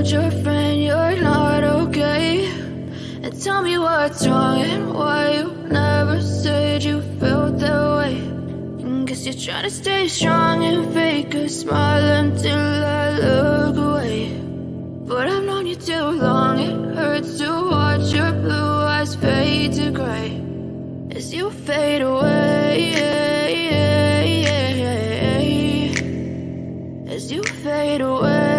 told your friend you're not okay? And tell me what's wrong and why you never said you felt that way. And guess you're trying to stay strong and fake a smile until I look away. But I've known you too long, it hurts to watch your blue eyes fade to gray as you fade away, as you fade away.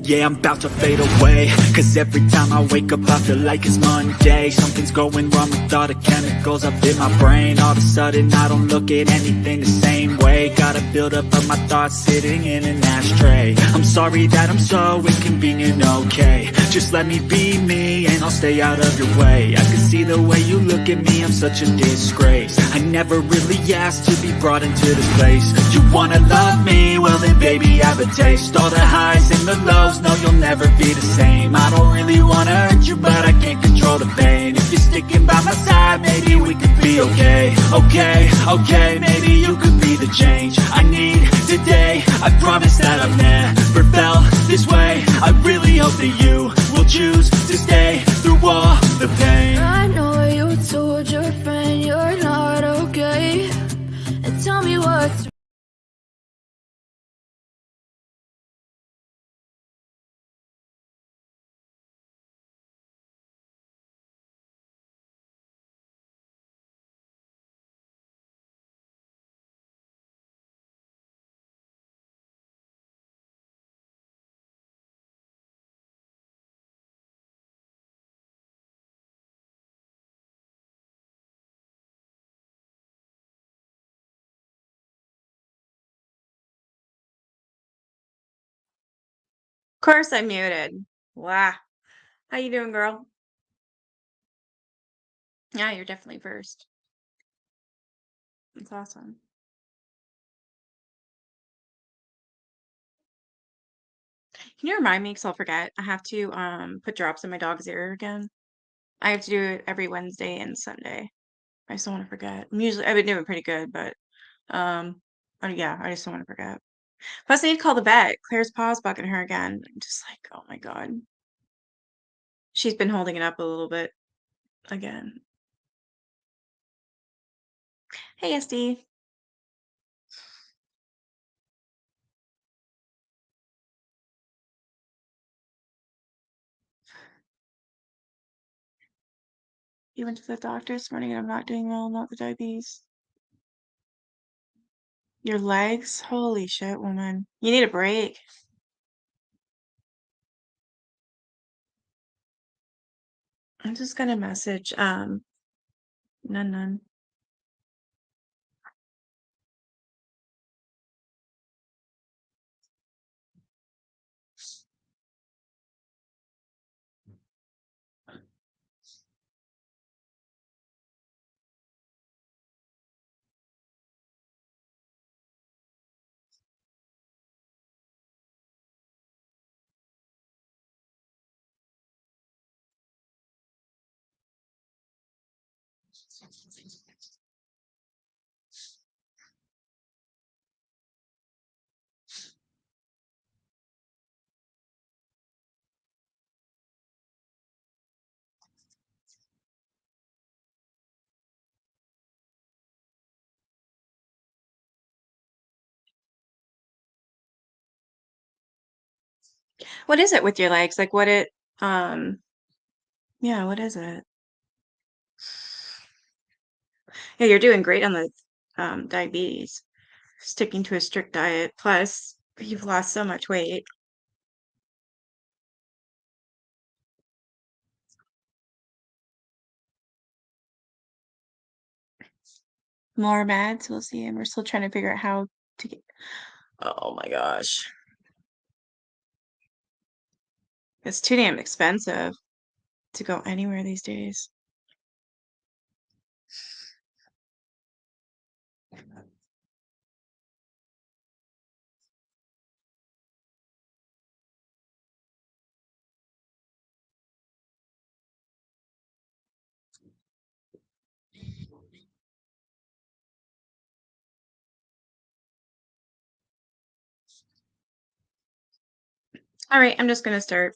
Yeah, I'm about to fade away, cause every time I wake up I feel like it's Monday. Something's going wrong with all the chemicals up in my brain. All of a sudden I don't look at anything the same way. Got a buildup of my thoughts sitting in an ashtray. I'm sorry that I'm so inconvenient, okay? Just let me be me and I'll stay out of your way. I can see the way you look at me, I'm such a disgrace. I never really asked to be brought into this place. You wanna love me? Well then baby have a taste. All the highs and the lows, no you'll never be the same. I don't really wanna hurt you but I can't control the pain. If you're sticking by my side maybe we could be okay. Okay, maybe you could be the change I need today. I promise that I've never felt this way. I really hope that you will choose to stay through all the pain. I know you told your friend you're not okay. And tell me what's Of course I muted. Wow. How you doing, girl? Yeah, you're definitely first. That's awesome. Can you remind me? Because I'll forget. I have to put drops in my dog's ear again. I have to do it every Wednesday and Sunday. I just don't want to forget. I've been doing pretty good, but oh yeah, I just don't want to forget. Plus, I need to call the vet. Claire's paw's bugging her again. I'm just like, oh my God. She's been holding it up a little bit again. Hey, SD. You went to the doctor this morning and I'm not doing well, not the diabetes. Your legs? Holy shit, woman. You need a break. I'm just gonna message None. What is it with your legs? Like um yeah, what is it? Yeah, you're doing great on the diabetes. Sticking to a strict diet. Plus, you've lost so much weight. More meds, we'll see. And we're still trying to figure out how to get. Oh my gosh. It's too damn expensive to go anywhere these days. All right, I'm just gonna start.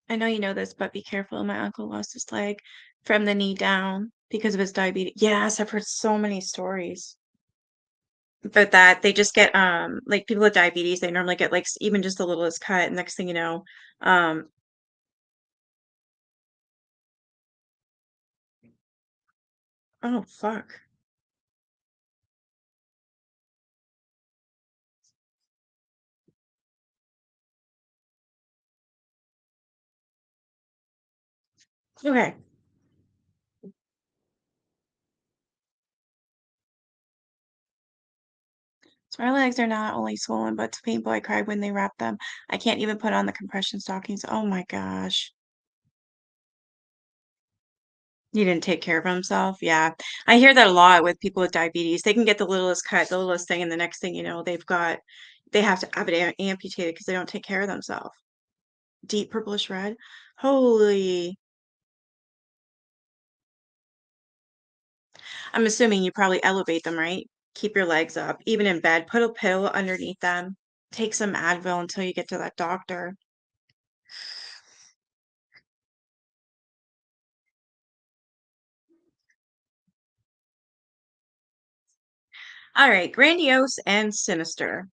I know you know this, but be careful. My uncle lost his leg from the knee down because of his diabetes. Yes, I've heard so many stories about that. They just get like people with diabetes, they normally get like even just the littlest cut. And next thing you know, um, oh fuck. Okay. So my legs are not only swollen, but it's painful. I cried when they wrapped them. I can't even put on the compression stockings. Oh my gosh. He didn't take care of himself. Yeah. I hear that a lot with people with diabetes. They can get the littlest cut, the littlest thing, and the next thing you know, they have to have it amputated because they don't take care of themselves. Deep purplish red. Holy. I'm assuming you probably elevate them, right? Keep your legs up, even in bed. Put a pillow underneath them. Take some Advil until you get to that doctor. All right, grandiose and sinister.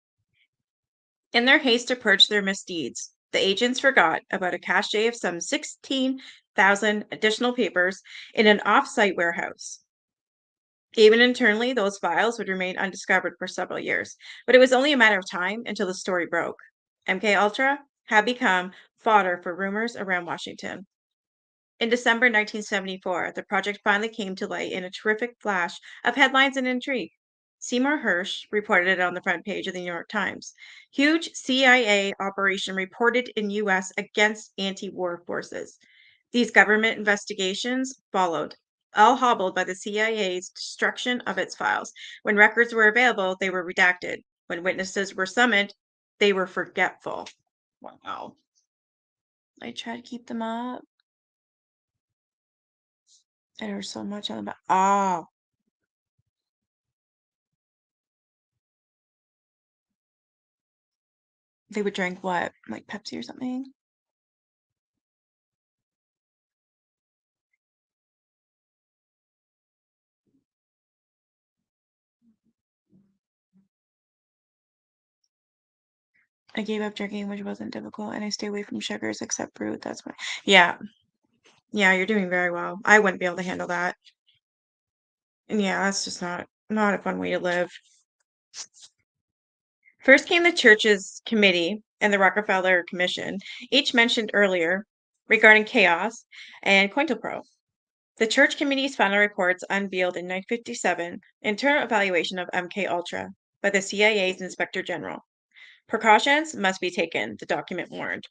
In their haste to purge their misdeeds, the agents forgot about a cache of some 16,000 additional papers in an off-site warehouse. Even internally, those files would remain undiscovered for several years, but it was only a matter of time until the story broke. MK Ultra had become fodder for rumors around Washington. In December 1974, the project finally came to light in a terrific flash of headlines and intrigue. Seymour Hersh reported it on the front page of the New York Times. Huge CIA operation reported in U.S. against anti-war forces. These government investigations followed, all hobbled by the CIA's destruction of its files. When records were available, they were redacted. When witnesses were summoned, they were forgetful. Wow. I try to keep them up. There's so much on the back. Oh, they would drink what? Like Pepsi or something? I gave up drinking, which wasn't difficult, and I stay away from sugars except fruit. That's why. Yeah, yeah, you're doing very well. I wouldn't be able to handle that. And yeah, that's just not a fun way to live. First came the church's committee and the Rockefeller Commission, each mentioned earlier, regarding chaos and COINTELPRO. The church committee's final reports unveiled in 1957 internal evaluation of MK Ultra by the CIA's Inspector General. Precautions must be taken, the document warned,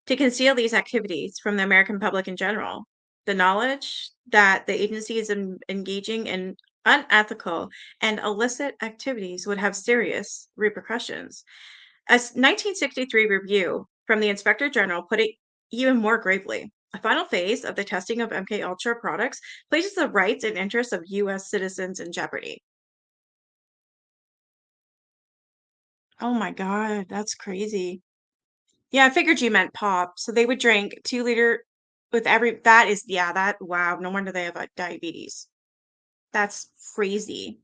to conceal these activities from the American public in general. The knowledge that the agency is engaging in unethical and illicit activities would have serious repercussions. A 1963 review from the Inspector General put it even more gravely. A final phase of the testing of MK Ultra products places the rights and interests of U.S. citizens in jeopardy. Oh my God, that's crazy. Yeah, I figured you meant pop. So they would drink 2 liter with every, that is, yeah, that, wow, no wonder they have diabetes. That's crazy.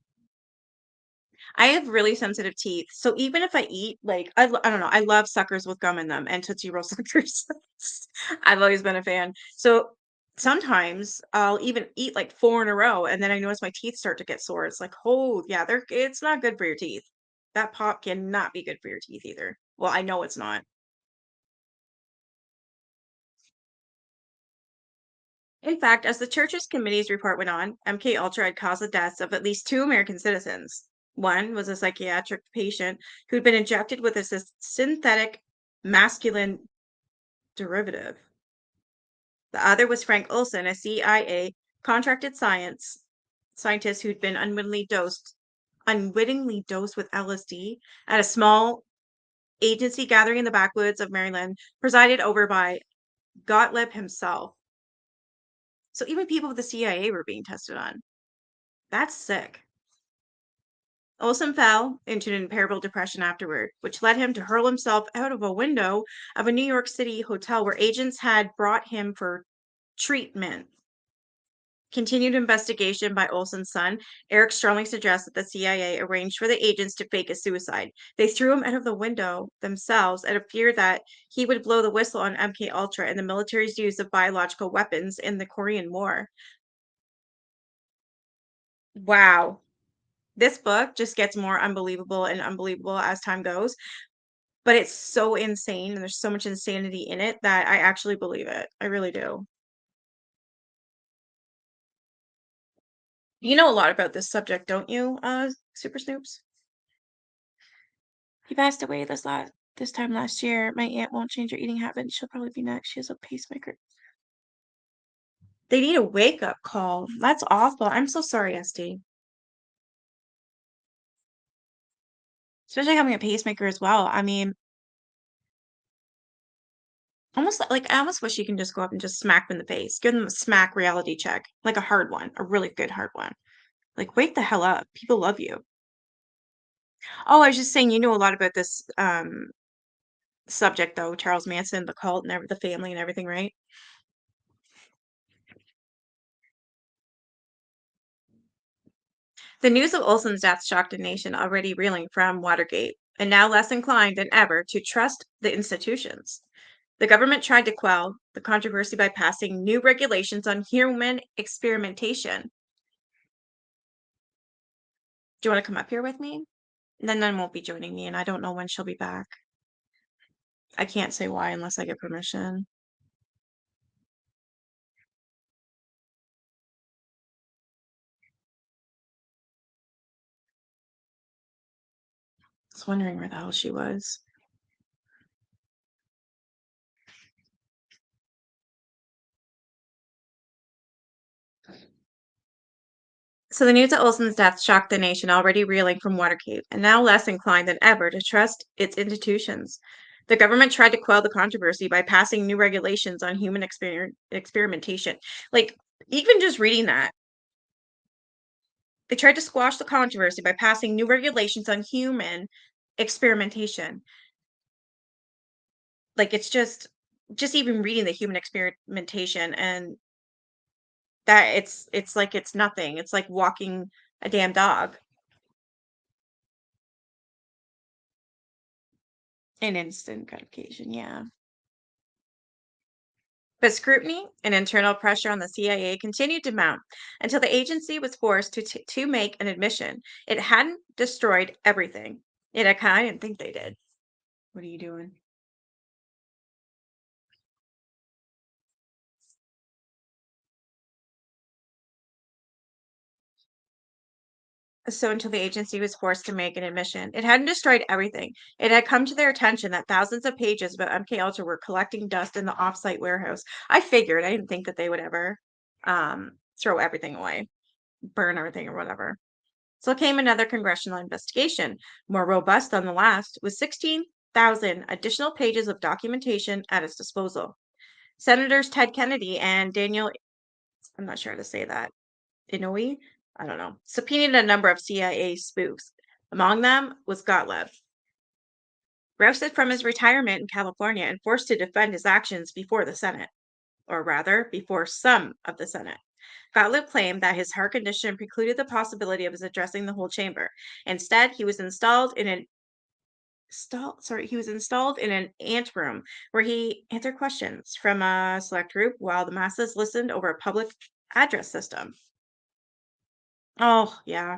I have really sensitive teeth. So even if I eat, like, I don't know, I love suckers with gum in them and Tootsie Roll suckers. I've always been a fan. So sometimes I'll even eat like 4 in a row and then I notice my teeth start to get sore. It's like, oh, yeah, it's not good for your teeth. That pop cannot be good for your teeth either. Well, I know it's not. In fact, as the church's committee's report went on, MK Ultra had caused the deaths of at least 2 American citizens. One was a psychiatric patient who'd been injected with a synthetic masculine derivative. The other was Frank Olson, a CIA contracted scientist who'd been unwittingly dosed with LSD at a small agency gathering in the backwoods of Maryland, presided over by Gottlieb himself. So even people with the CIA were being tested on. That's sick. Olson fell into an unbearable depression afterward, which led him to hurl himself out of a window of a New York City hotel where agents had brought him for treatment. Continued investigation by Olson's son, Eric strongly suggests that the CIA arranged for the agents to fake a suicide. They threw him out of the window themselves out of fear that he would blow the whistle on MK Ultra and the military's use of biological weapons in the Korean War. Wow. This book just gets more unbelievable and unbelievable as time goes, but it's so insane and there's so much insanity in it that I actually believe it. I really do. You know a lot about this subject, don't you, Super Snoops? He passed away this time last year. My aunt won't change her eating habits. She'll probably be next. She has a pacemaker. They need a wake-up call. That's awful. I'm so sorry, SD. Especially having a pacemaker as well. I mean, almost like I almost wish you can just go up and just smack them in the face. Give them a smack reality check. Like a hard one, a really good hard one. Like, wake the hell up. People love you. Oh, I was just saying you know a lot about this subject though, Charles Manson, the cult and the family and everything, right? The news of Olson's death shocked a nation already reeling from Watergate, and now less inclined than ever to trust the institutions. The government tried to quell the controversy by passing new regulations on human experimentation. Do you want to come up here with me? Then Nun won't be joining me, and I don't know when she'll be back. I can't say why unless I get permission. I was wondering where the hell she was. So the news of Olson's death shocked the nation already reeling from Watergate, and now less inclined than ever to trust its institutions. The government tried to quell the controversy by passing new regulations on human experimentation. Like, even just reading that, they tried to squash the controversy by passing new regulations on human experimentation. Like, it's just even reading the human experimentation and that it's like it's nothing. It's like walking a damn dog. An instant gratification, yeah. But scrutiny and internal pressure on the CIA continued to mount until the agency was forced to make an admission. It hadn't destroyed everything. I didn't think they did. What are you doing? So until the agency was forced to make an admission, it hadn't destroyed everything. It had come to their attention that thousands of pages about MK Ultra were collecting dust in the offsite warehouse. I figured. I didn't think that they would ever throw everything away, burn everything or whatever. So came another congressional investigation, more robust than the last, with 16,000 additional pages of documentation at its disposal. Senators Ted Kennedy and Daniel, I'm not sure how to say that, Inouye, I don't know, subpoenaed a number of CIA spoofs. Among them was Gottlieb, rousted from his retirement in California and forced to defend his actions before the Senate, or rather, before some of the Senate. Gottlieb claimed that his heart condition precluded the possibility of his addressing the whole chamber. Instead, he was installed in an anteroom where he answered questions from a select group while the masses listened over a public address system. Oh, yeah.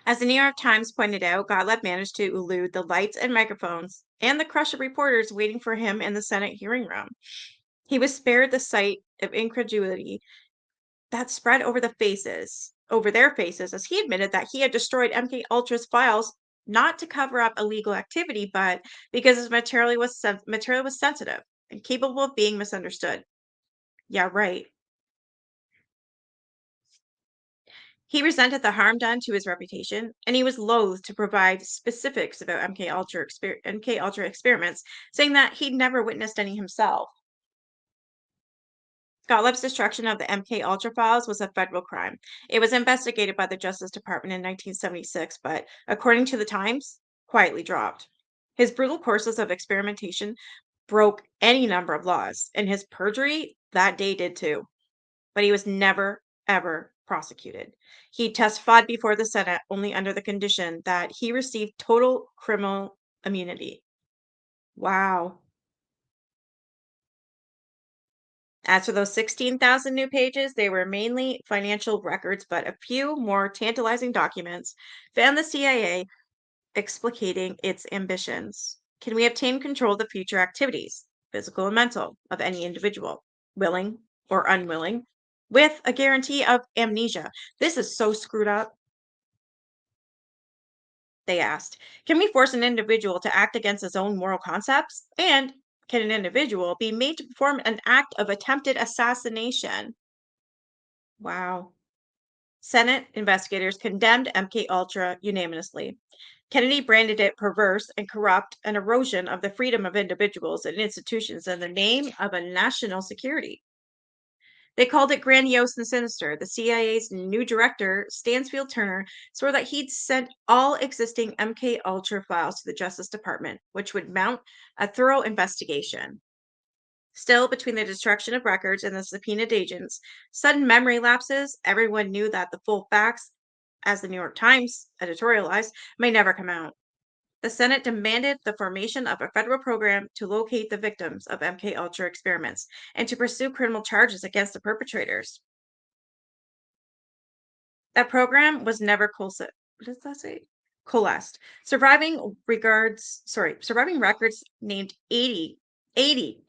As the New York Times pointed out, Gottlieb managed to elude the lights and microphones and the crush of reporters waiting for him in the Senate hearing room. He was spared the sight of incredulity that spread over their faces, as he admitted that he had destroyed MK Ultra's files not to cover up illegal activity, but because his material was sensitive and capable of being misunderstood. Yeah, right. He resented the harm done to his reputation, and he was loath to provide specifics about MK Ultra experiments, saying that he'd never witnessed any himself. Gottlieb's destruction of the MK Ultra files was a federal crime. It was investigated by the Justice Department in 1976, but according to the Times, quietly dropped. His brutal courses of experimentation broke any number of laws, and his perjury that day did too. But he was never, ever prosecuted. He testified before the Senate only under the condition that he received total criminal immunity. Wow. As for those 16,000 new pages, they were mainly financial records, but a few more tantalizing documents found the CIA explicating its ambitions. Can we obtain control of the future activities, physical and mental, of any individual, willing or unwilling, with a guarantee of amnesia? This is so screwed up. They asked. Can we force an individual to act against his own moral concepts? And can an individual be made to perform an act of attempted assassination? Wow. Senate investigators condemned MK Ultra unanimously. Kennedy branded it perverse and corrupt, an erosion of the freedom of individuals and institutions in the name of a national security. They called it grandiose and sinister. The CIA's new director, Stansfield Turner, swore that he'd sent all existing MK Ultra files to the Justice Department, which would mount a thorough investigation. Still, between the destruction of records and the subpoenaed agents, sudden memory lapses, everyone knew that the full facts, as the New York Times editorialized, may never come out. The Senate demanded the formation of a federal program to locate the victims of MK Ultra experiments and to pursue criminal charges against the perpetrators. That program was never what does that say? Coalesced. Surviving records named 80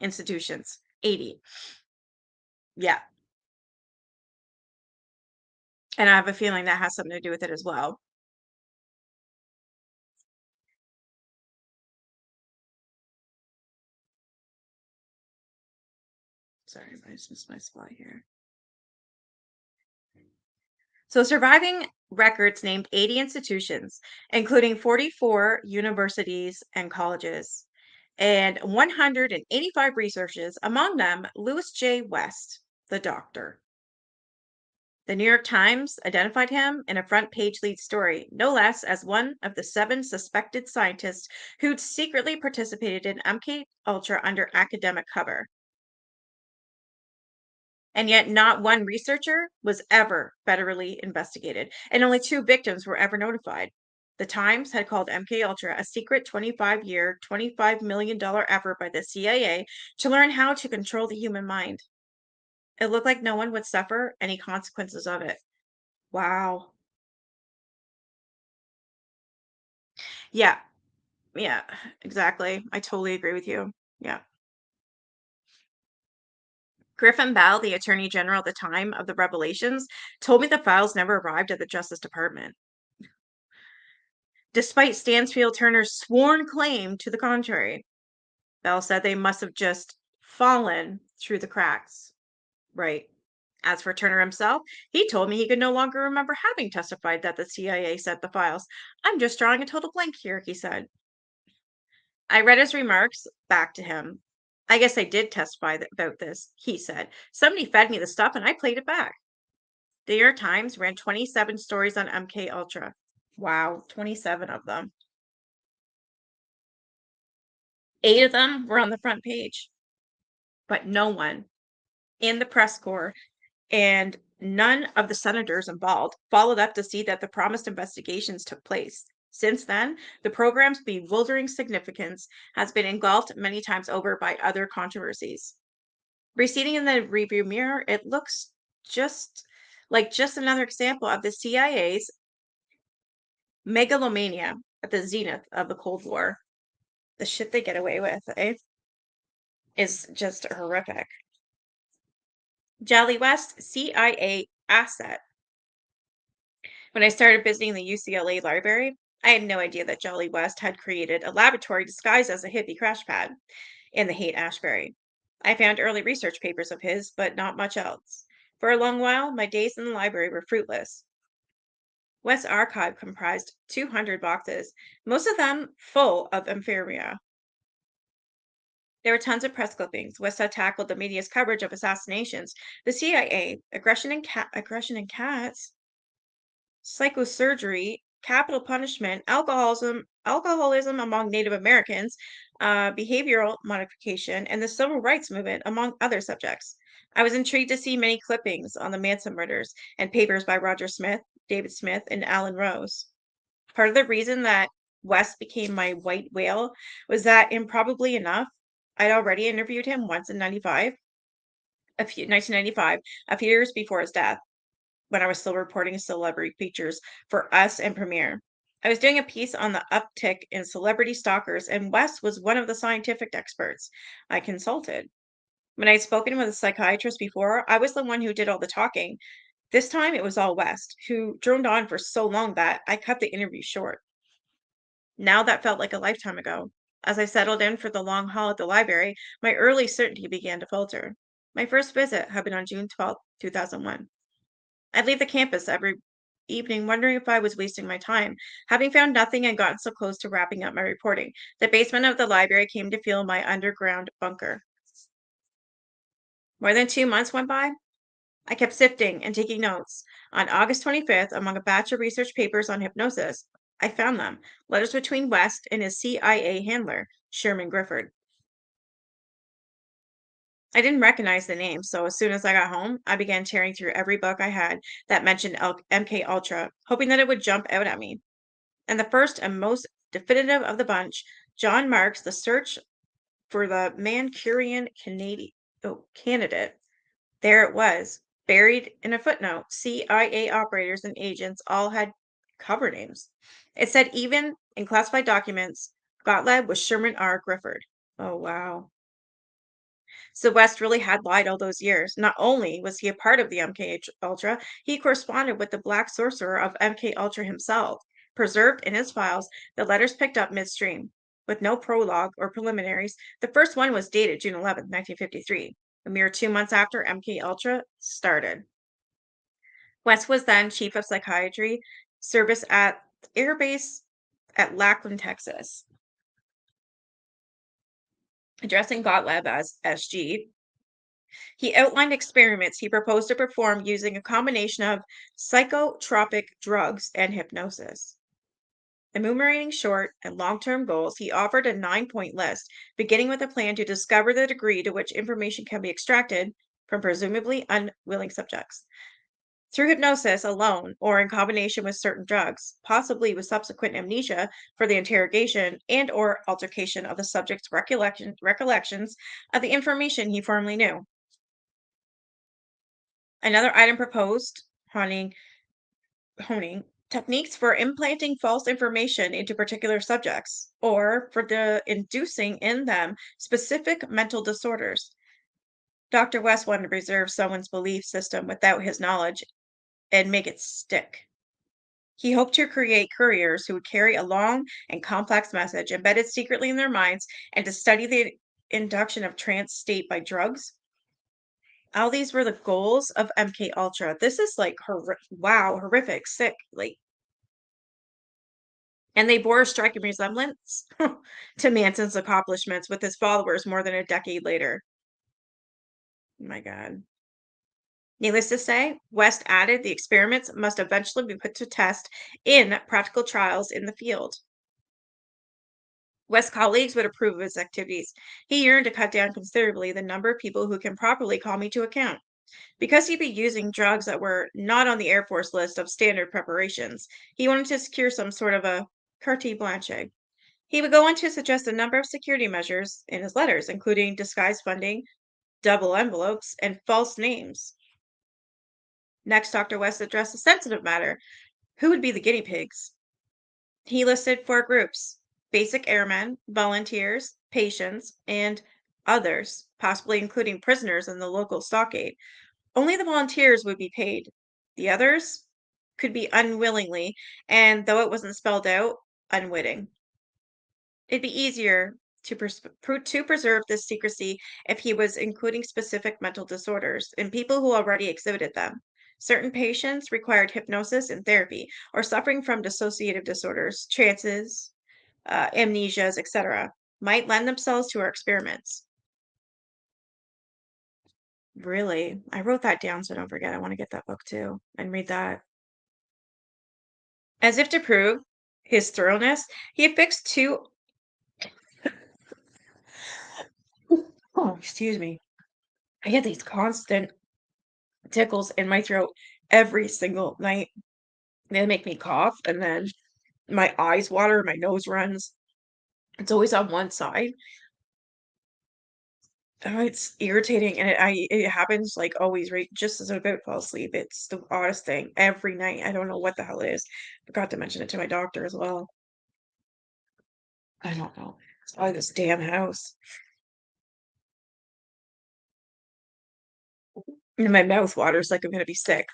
institutions. 80. Yeah. And I have a feeling that has something to do with it as well. Sorry, I just missed my spot here. So, surviving records named 80 institutions, including 44 universities and colleges, and 185 researchers, among them Louis J. West, the doctor. The New York Times identified him in a front page lead story, no less as one of the 7 suspected scientists who'd secretly participated in MK Ultra under academic cover. And yet, not one researcher was ever federally investigated, and only 2 victims were ever notified. The Times had called MK Ultra a secret 25-year, $25 million effort by the CIA to learn how to control the human mind. It looked like no one would suffer any consequences of it. Wow. Yeah, yeah, exactly. I totally agree with you. Yeah. Griffin Bell, the attorney general at the time of the revelations, told me the files never arrived at the Justice Department, despite Stansfield Turner's sworn claim to the contrary. Bell said they must have just fallen through the cracks. Right. As for Turner himself, he told me he could no longer remember having testified that the CIA sent the files. I'm just drawing a total blank here, he said. I read his remarks back to him. I guess I did testify about this, he said. Somebody fed me the stuff and I played it back. The New York Times ran 27 stories on MK Ultra. Wow, 27 of them. 8 of them were on the front page, but no one in the press corps and none of the senators involved followed up to see that the promised investigations took place. Since then, the program's bewildering significance has been engulfed many times over by other controversies. Receding in the review mirror, it looks just another example of the CIA's megalomania at the zenith of the Cold War. The shit they get away with, is just horrific. Jolly West, CIA asset. When I started visiting the UCLA library, I had no idea that Jolly West had created a laboratory disguised as a hippie crash pad in the Haight Ashbury. I found early research papers of his, but not much else. For a long while, my days in the library were fruitless. West's archive comprised 200 boxes, most of them full of ephemera. There were tons of press clippings. West had tackled the media's coverage of assassinations, the CIA, aggression in cats, psychosurgery, capital punishment, alcoholism among Native Americans, behavioral modification, and the civil rights movement, among other subjects. I was intrigued to see many clippings on the Manson murders and papers by Roger Smith, David Smith, and Alan Rose. Part of the reason that West became my white whale was that, improbably enough, I'd already interviewed him once in 1995, a few years before his death, when I was still reporting celebrity features for Us and Premiere. I was doing a piece on the uptick in celebrity stalkers, and Wes was one of the scientific experts I consulted. When I'd spoken with a psychiatrist before, I was the one who did all the talking. This time it was all West, who droned on for so long that I cut the interview short. Now that felt like a lifetime ago. As I settled in for the long haul at the library, my early certainty began to falter. My first visit had been on June 12th, 2001. I'd leave the campus every evening wondering if I was wasting my time. Having found nothing and gotten so close to wrapping up my reporting, the basement of the library came to feel my underground bunker. More than 2 months went by. I kept sifting and taking notes. On August 25th, among a batch of research papers on hypnosis, I found them, letters between West and his CIA handler, Sherman Grifford. I didn't recognize the name, so as soon as I got home, I began tearing through every book I had that mentioned MK Ultra, hoping that it would jump out at me. And the first and most definitive of the bunch, John Marks' The Search for the Mancunian Candidate. There it was, buried in a footnote. CIA operators and agents all had cover names. It said even in classified documents, Gottlieb was Sherman R. Grifford. Oh, wow. So West really had lied all those years. Not only was he a part of the MK Ultra, he corresponded with the Black Sorcerer of MK Ultra himself. Preserved in his files, the letters picked up midstream, with no prologue or preliminaries. The first one was dated June 11th, 1953, a mere 2 months after MK Ultra started. West was then chief of psychiatry service at Air Base at Lackland, Texas. Addressing Gottlieb as SG, he outlined experiments he proposed to perform using a combination of psychotropic drugs and hypnosis. Enumerating short and long term goals, he offered a 9-point list, beginning with a plan to discover the degree to which information can be extracted from presumably unwilling subjects. Through hypnosis alone or in combination with certain drugs, possibly with subsequent amnesia for the interrogation and or altercation of the subject's recollections of the information he formerly knew. Another item proposed, honing techniques for implanting false information into particular subjects or for the inducing in them specific mental disorders. Dr. West wanted to preserve someone's belief system without his knowledge and make it stick. He hoped to create couriers who would carry a long and complex message embedded secretly in their minds and to study the induction of trance state by drugs. All these were the goals of MK Ultra. This is like wow, horrific, sick, like, and they bore a striking resemblance to Manson's accomplishments with his followers more than a decade later. Oh my God. Needless to say, West added the experiments must eventually be put to test in practical trials in the field. West's colleagues would approve of his activities. He yearned to cut down considerably the number of people who can properly call me to account. Because he'd be using drugs that were not on the Air Force list of standard preparations, he wanted to secure some sort of a carte blanche. He would go on to suggest a number of security measures in his letters, including disguised funding, double envelopes, and false names. Next, Dr. West addressed a sensitive matter: who would be the guinea pigs? He listed four groups: basic airmen, volunteers, patients, and others, possibly including prisoners in the local stockade. Only the volunteers would be paid. The others could be unwillingly, and though it wasn't spelled out, unwitting. It'd be easier to preserve this secrecy if he was including specific mental disorders in people who already exhibited them. Certain patients required hypnosis and therapy, or suffering from dissociative disorders, trances, amnesias, etc., might lend themselves to our experiments. Really? I wrote that down so I don't forget. I want to get that book too and read that. As if to prove his thoroughness, he affixed two oh, excuse me. I get these constant tickles in my throat every single night. They make me cough and then my eyes water, my nose runs. It's always on one side. Oh, it's irritating and it happens like always right just as I'm about to fall asleep. It's the oddest thing every night. I don't know what the hell it is. Forgot to mention it to my doctor as well. I don't know. It's probably this damn house. And my mouth waters like I'm gonna be sick.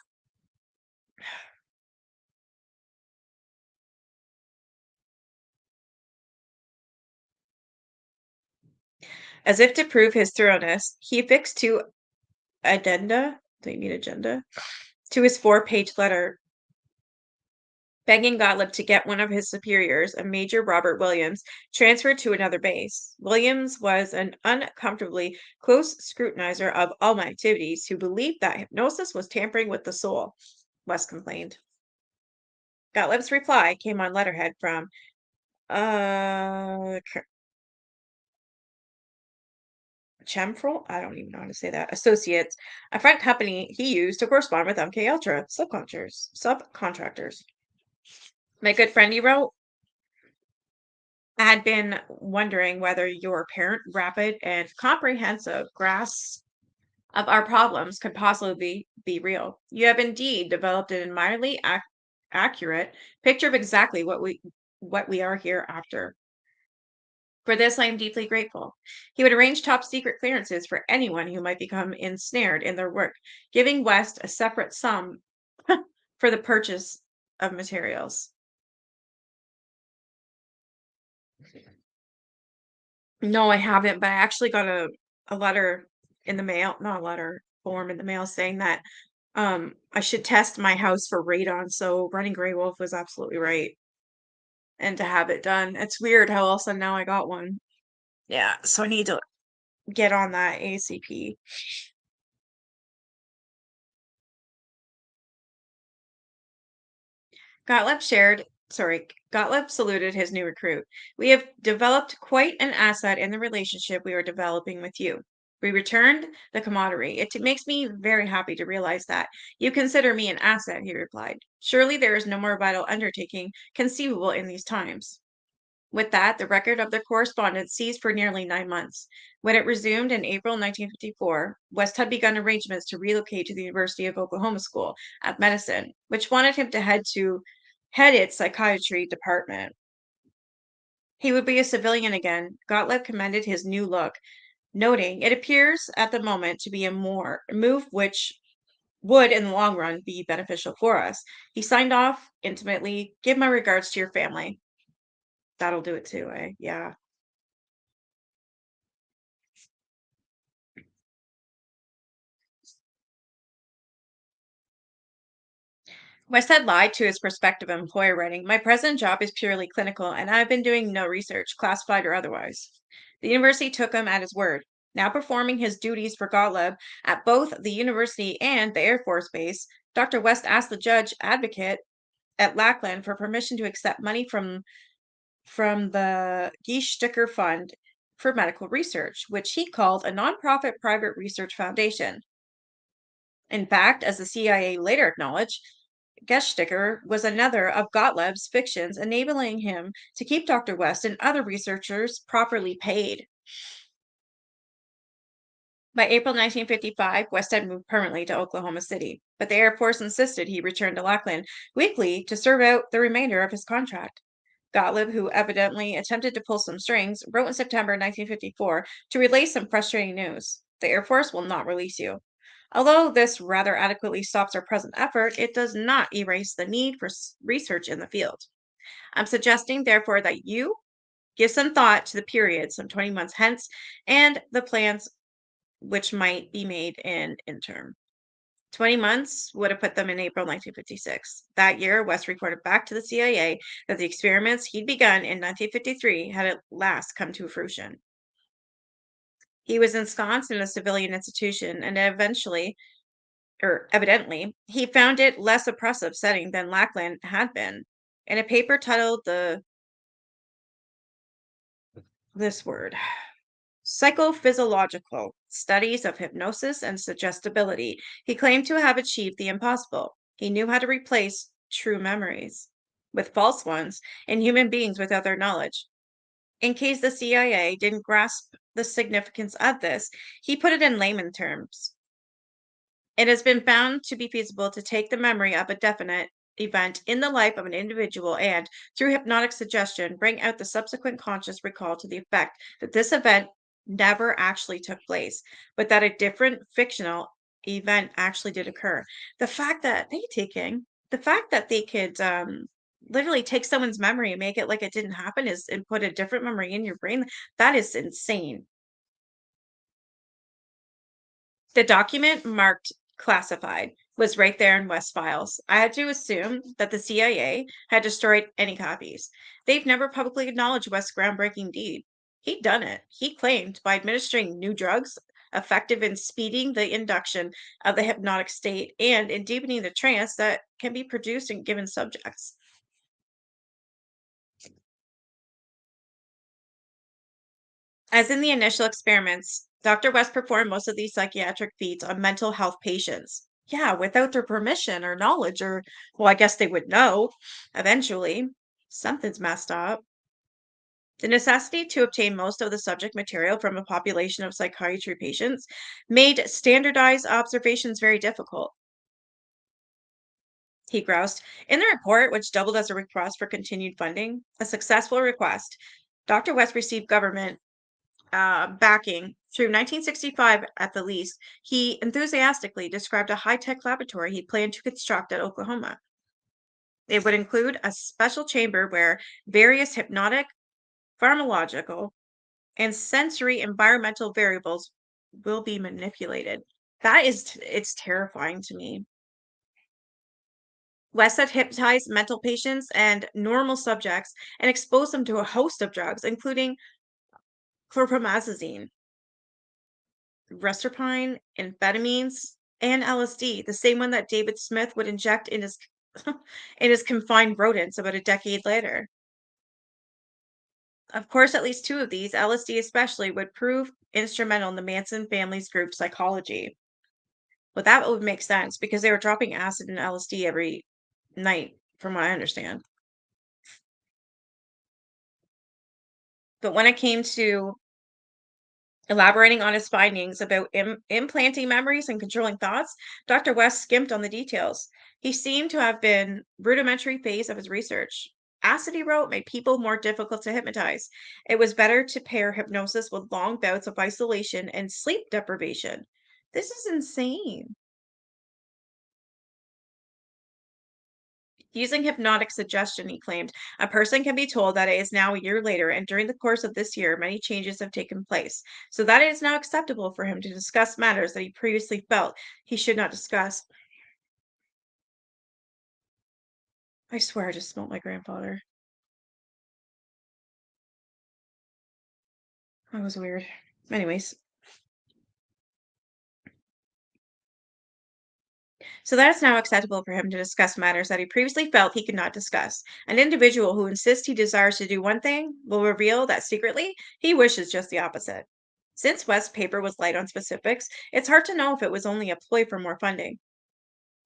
As if to prove his thoroughness, he affixed two addenda. Do you mean agenda? To his 4-page letter, begging Gottlieb to get one of his superiors, a Major Robert Williams, transferred to another base. Williams was an uncomfortably close scrutinizer of all my activities who believed that hypnosis was tampering with the soul, West complained. Gottlieb's reply came on letterhead from uh Chemfrel, I don't even know how to say that, Associates, a front company he used to correspond with MK Ultra subcontractors. My good friend, he wrote, I had been wondering whether your apparent rapid and comprehensive grasp of our problems could possibly be real. You have indeed developed an admirably accurate picture of exactly what we are here after. For this, I am deeply grateful. He would arrange top secret clearances for anyone who might become ensnared in their work, giving West a separate sum for the purchase of materials. No, I haven't, but I actually got a letter in the mail, not a letter, form in the mail saying that I should test my house for radon. So Running Gray Wolf was absolutely right. And to have it done. It's weird how all of a sudden now I got one. Yeah, so I need to get on that ACP. Gottlieb saluted his new recruit. We have developed quite an asset in the relationship we are developing with you. We returned the camaraderie. It makes me very happy to realize that. You consider me an asset, he replied. Surely there is no more vital undertaking conceivable in these times. With that, the record of their correspondence ceased for nearly 9 months. When it resumed in April 1954, West had begun arrangements to relocate to the University of Oklahoma School of Medicine, which wanted him to head its psychiatry department. He would be a civilian again. Gottlieb commended his new look, noting it appears at the moment to be a move which would in the long run be beneficial for us. He signed off intimately, give my regards to your family. That'll do it too, eh? Yeah. West had lied to his prospective employer, writing, my present job is purely clinical, and I've been doing no research, classified or otherwise. The university took him at his word. Now performing his duties for Gottlieb at both the university and the Air Force Base, Dr. West asked the judge advocate at Lackland for permission to accept money from the Giesticker Fund for Medical Research, which he called a nonprofit private research foundation. In fact, as the CIA later acknowledged, Gesticker was another of Gottlieb's fictions, enabling him to keep Dr. West and other researchers properly paid. By April 1955, West had moved permanently to Oklahoma City, but the Air Force insisted he return to Lackland weekly to serve out the remainder of his contract. Gottlieb, who evidently attempted to pull some strings, wrote in September 1954 to relay some frustrating news. The Air Force will not release you. Although this rather adequately stops our present effort, it does not erase the need for research in the field. I'm suggesting, therefore, that you give some thought to the period, some 20 months hence, and the plans which might be made in interim. 20 months would have put them in April 1956. That year, West reported back to the CIA that the experiments he'd begun in 1953 had at last come to fruition. He was ensconced in a civilian institution and evidently, he found it less oppressive setting than Lackland had been. In a paper titled this word, Psychophysiological Studies of Hypnosis and Suggestibility, he claimed to have achieved the impossible. He knew how to replace true memories with false ones in human beings without their knowledge. In case the CIA didn't grasp the significance of this, he put it in layman terms. It has been found to be feasible to take the memory of a definite event in the life of an individual and, through hypnotic suggestion, bring out the subsequent conscious recall to the effect that this event never actually took place, but that a different fictional event actually did occur. The fact that the fact that they could literally take someone's memory and make it like it didn't happen is and put a different memory in your brain, that is insane. The document marked classified was right there in West Files. I had to assume that the CIA had destroyed any copies. They've never publicly acknowledged West's groundbreaking deed. He'd done it, he claimed, by administering new drugs effective in speeding the induction of the hypnotic state and in deepening the trance that can be produced in given subjects. As in the initial experiments, Dr. West performed most of these psychiatric feats on mental health patients. Yeah, without their permission or knowledge, or, well, I guess they would know eventually. Something's messed up. The necessity to obtain most of the subject material from a population of psychiatry patients made standardized observations very difficult, he groused. In the report, which doubled as a request for continued funding, a successful request, Dr. West received government backing through 1965 at the least. He enthusiastically described a high-tech laboratory he planned to construct at Oklahoma. It would include a special chamber where various hypnotic, pharmacological, and sensory environmental variables will be manipulated. It's terrifying to me. West had hypnotized mental patients and normal subjects and exposed them to a host of drugs, including chlorpromazine, Reserpine, amphetamines, and LSD, the same one that David Smith would inject in his in his confined rodents about a decade later. Of course, at least two of these, LSD especially, would prove instrumental in the Manson family's group psychology. Well, that would make sense because they were dropping acid and LSD every night, from what I understand. But when it came to elaborating on his findings about implanting memories and controlling thoughts, Dr. West skimped on the details. He seemed to have been rudimentary phase of his research. Acid, he wrote, made people more difficult to hypnotize. It was better to pair hypnosis with long bouts of isolation and sleep deprivation. This is insane. Using hypnotic suggestion, he claimed, a person can be told that it is now a year later, and during the course of this year, many changes have taken place, so that it is now acceptable for him to discuss matters that he previously felt he should not discuss. I swear I just smelled my grandfather. That was weird. Anyways, so that it's now acceptable for him to discuss matters that he previously felt he could not discuss. An individual who insists he desires to do one thing will reveal that secretly he wishes just the opposite. Since West's paper was light on specifics, it's hard to know if it was only a ploy for more funding.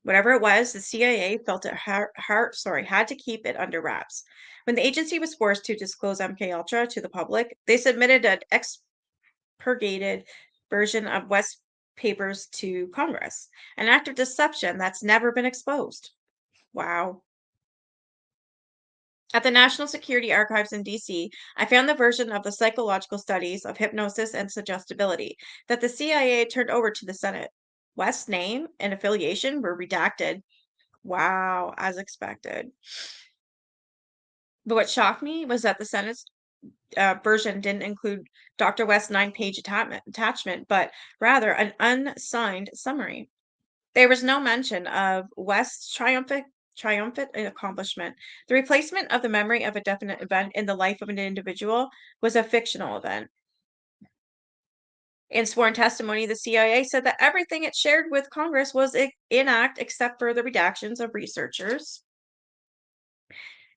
Whatever it was, the CIA felt it had to keep it under wraps. When the agency was forced to disclose MKUltra to the public, they submitted an expurgated version of West's papers to Congress, an act of deception that's never been exposed. Wow. At the National Security Archives in DC, I found the version of the psychological studies of hypnosis and suggestibility that the CIA turned over to the Senate. West's name and affiliation were redacted. Wow, as expected. But what shocked me was that the Senate's version didn't include Dr. West's 9-page attachment, but rather an unsigned summary. There was no mention of West's triumphant accomplishment. The replacement of the memory of a definite event in the life of an individual was a fictional event. In sworn testimony, the CIA said that everything it shared with Congress was inact except for the redactions of researchers,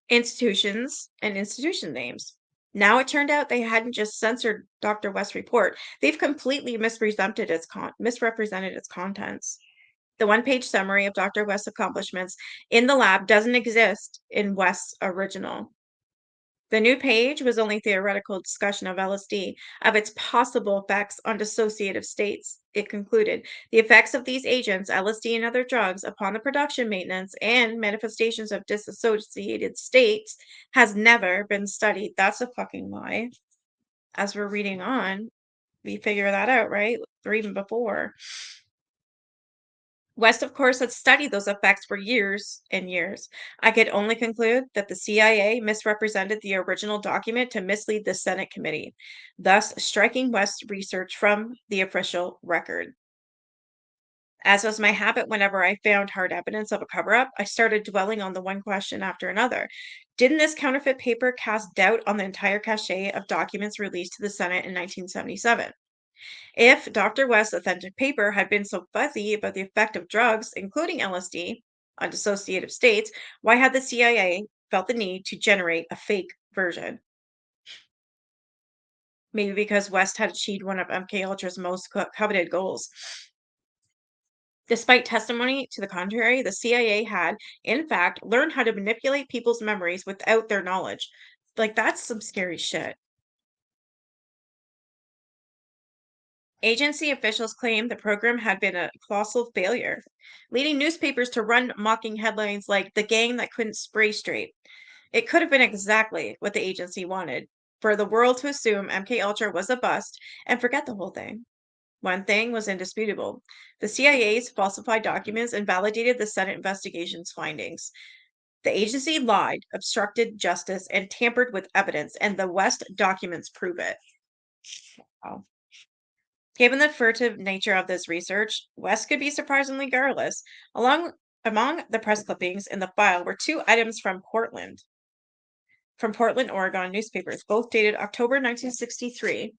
institutions, and institution names. Now it turned out they hadn't just censored Dr. West's report, they've completely misrepresented its contents. The one-page summary of Dr. West's accomplishments in the lab doesn't exist in West's original. The new page was only theoretical discussion of LSD, of its possible effects on dissociative states. It concluded the effects of these agents, LSD and other drugs, upon the production, maintenance, and manifestations of dissociated states has never been studied. That's a fucking lie. As we're reading on, we figure that out, right? Or even before. West, of course, had studied those effects for years and years. I could only conclude that the CIA misrepresented the original document to mislead the Senate committee, thus striking West's research from the official record. As was my habit whenever I found hard evidence of a cover up, I started dwelling on the one question after another. Didn't this counterfeit paper cast doubt on the entire cache of documents released to the Senate in 1977? If Dr. West's authentic paper had been so fuzzy about the effect of drugs, including LSD, on dissociative states, why had the CIA felt the need to generate a fake version? Maybe because West had achieved one of MK Ultra's most coveted goals. Despite testimony to the contrary, the CIA had, in fact, learned how to manipulate people's memories without their knowledge. Like, that's some scary shit. Agency officials claimed the program had been a colossal failure, leading newspapers to run mocking headlines like "the gang that couldn't spray straight." It could have been exactly what the agency wanted, for the world to assume MK Ultra was a bust and forget the whole thing. One thing was indisputable. The CIA's falsified documents invalidated the Senate investigation's findings. The agency lied, obstructed justice, and tampered with evidence, and the West documents prove it. Wow. Given the furtive nature of this research, West could be surprisingly garrulous. Among the press clippings in the file were two items from Portland, Oregon newspapers, both dated October 1963.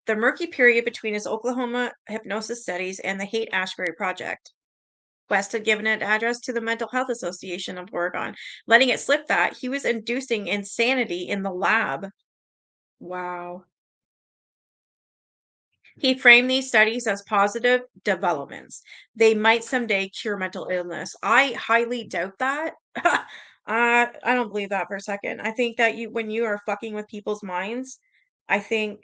The murky period between his Oklahoma hypnosis studies and the Haight Ashbury project. West had given an address to the Mental Health Association of Oregon, letting it slip that he was inducing insanity in the lab. Wow. He framed these studies as positive developments. They might someday cure mental illness. I highly doubt that. I don't believe that for a second. I think that when you are fucking with people's minds, I think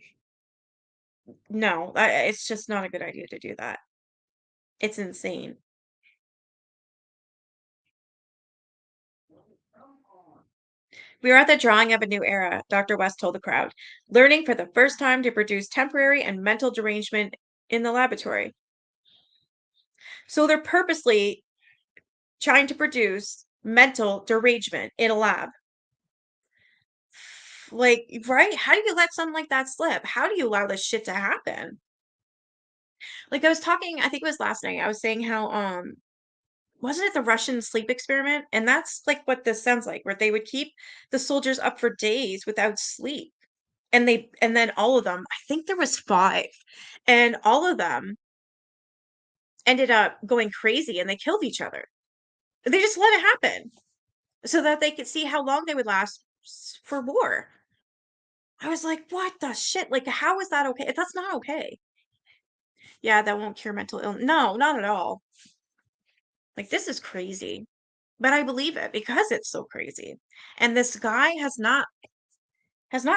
no, it's just not a good idea to do that. It's insane. We are at the drawing of a new era, Dr. West told the crowd, learning for the first time to produce temporary and mental derangement in the laboratory. So they're purposely trying to produce mental derangement in a lab. Like, right? How do you let something like that slip? How do you allow this shit to happen? Like I was talking, I think it was last night. I was saying how wasn't it the Russian sleep experiment? And that's like what this sounds like, where they would keep the soldiers up for days without sleep. And then all of them, I think there was 5, and all of them ended up going crazy and they killed each other. They just let it happen so that they could see how long they would last for war. I was like, "What the shit? Like, how is that okay? That's not okay." Yeah, that won't cure mental illness. No, not at all. Like, this is crazy. But I believe it because it's so crazy. And this guy has not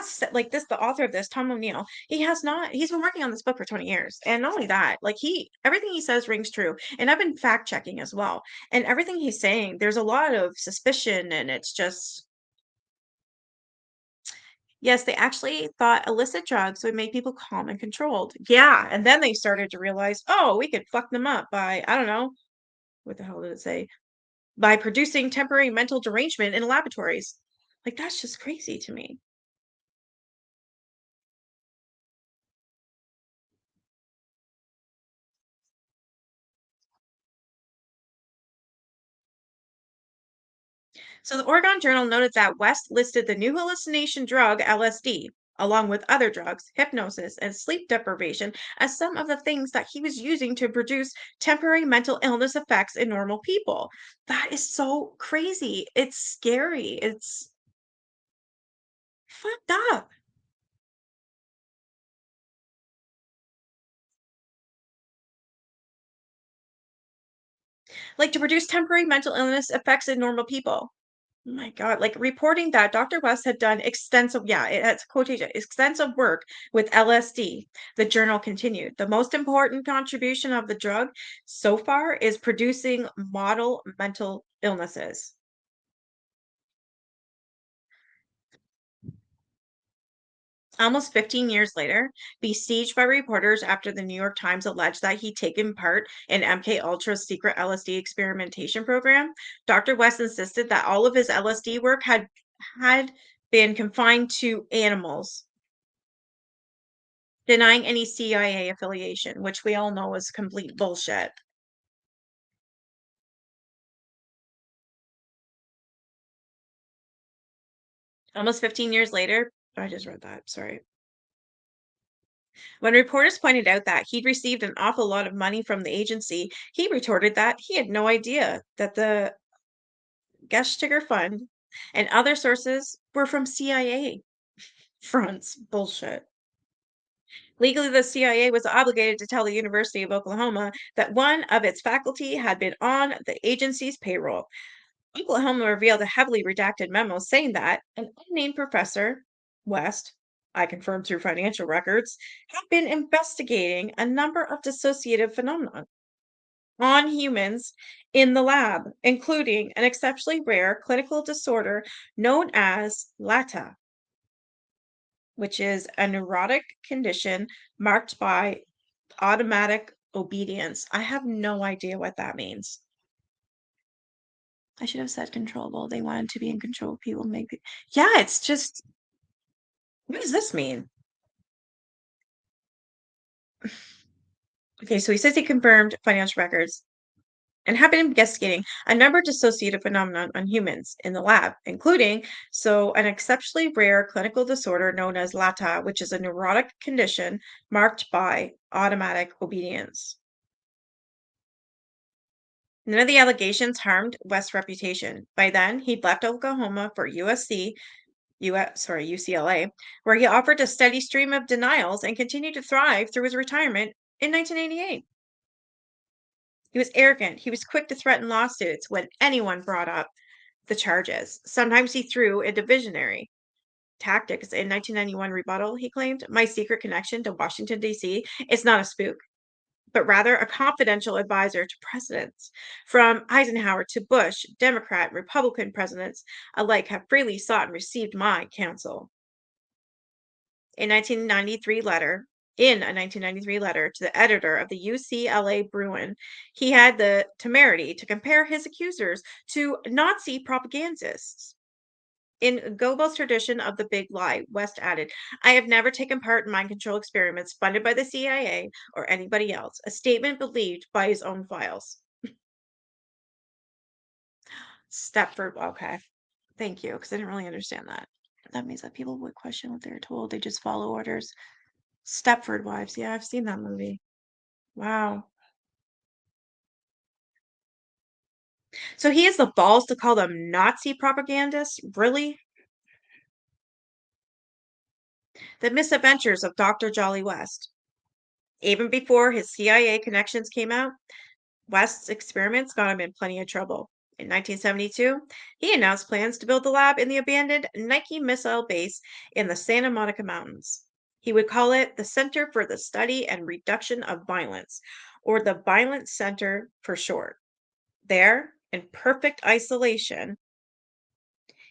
said like this, the author of this, Tom O'Neill, he's been working on this book for 20 years. And not only that, like everything he says rings true. And I've been fact checking as well. And everything he's saying, there's a lot of suspicion and it's just yes, they actually thought illicit drugs would make people calm and controlled. Yeah. And then they started to realize, oh, we could fuck them up by, I don't know, what the hell did it say? By producing temporary mental derangement in laboratories. Like, that's just crazy to me. So the Oregon Journal noted that West listed the new hallucination drug LSD along with other drugs, hypnosis, and sleep deprivation as some of the things that he was using to produce temporary mental illness effects in normal people. That is so crazy. It's scary. It's fucked up. Like to produce temporary mental illness effects in normal people. Oh my God, like reporting that Dr. West had done extensive, yeah, it's quotation, extensive work with LSD. The journal continued. The most important contribution of the drug so far is producing model mental illnesses. Almost 15 years later, besieged by reporters after the New York Times alleged that he'd taken part in MK Ultra's secret LSD experimentation program, Dr. West insisted that all of his LSD work had been confined to animals, denying any CIA affiliation, which we all know is complete bullshit. Almost 15 years later, I just read that, sorry. When reporters pointed out that he'd received an awful lot of money from the agency, he retorted that he had no idea that the Geshtiger Fund and other sources were from CIA fronts. Bullshit. Legally, the CIA was obligated to tell the University of Oklahoma that one of its faculty had been on the agency's payroll. Oklahoma revealed a heavily redacted memo saying that an unnamed professor, West, I confirmed through financial records, had been investigating a number of dissociative phenomena on humans in the lab, including an exceptionally rare clinical disorder known as LATA, which is a neurotic condition marked by automatic obedience. I have no idea what that means. I should have said controllable. They wanted to be in control of people, maybe. Yeah, it's just, what does this mean? Okay, so he says he confirmed financial records and have been investigating a number of dissociative phenomena on humans in the lab, including an exceptionally rare clinical disorder known as LATA, which is a neurotic condition marked by automatic obedience. None of the allegations harmed West's reputation. By then, he'd left Oklahoma for UCLA, where he offered a steady stream of denials and continued to thrive through his retirement in 1988. He was arrogant. He was quick to threaten lawsuits when anyone brought up the charges. Sometimes he threw a divisionary tactics. In 1991 rebuttal, he claimed, "My secret connection to Washington, D.C. is not a spook, but rather a confidential advisor to presidents. From Eisenhower to Bush, Democrat and Republican presidents alike have freely sought and received my counsel." In 1993 letter in a 1993 letter to the editor of the UCLA Bruin, he had the temerity to compare his accusers to Nazi propagandists. In Goebbels' tradition of the big lie, West added, "I have never taken part in mind control experiments funded by the CIA or anybody else," a statement believed by his own files. Stepford, okay. Thank you, because I didn't really understand that. That means that people would question what they're told. They just follow orders. Stepford Wives. Yeah, I've seen that movie. Wow. So he has the balls to call them Nazi propagandists? Really? The misadventures of Dr. Jolly West. Even before his CIA connections came out, West's experiments got him in plenty of trouble. In 1972, he announced plans to build the lab in the abandoned Nike missile base in the Santa Monica Mountains. He would call it the Center for the Study and Reduction of Violence, or the Violence Center for short. There, in perfect isolation,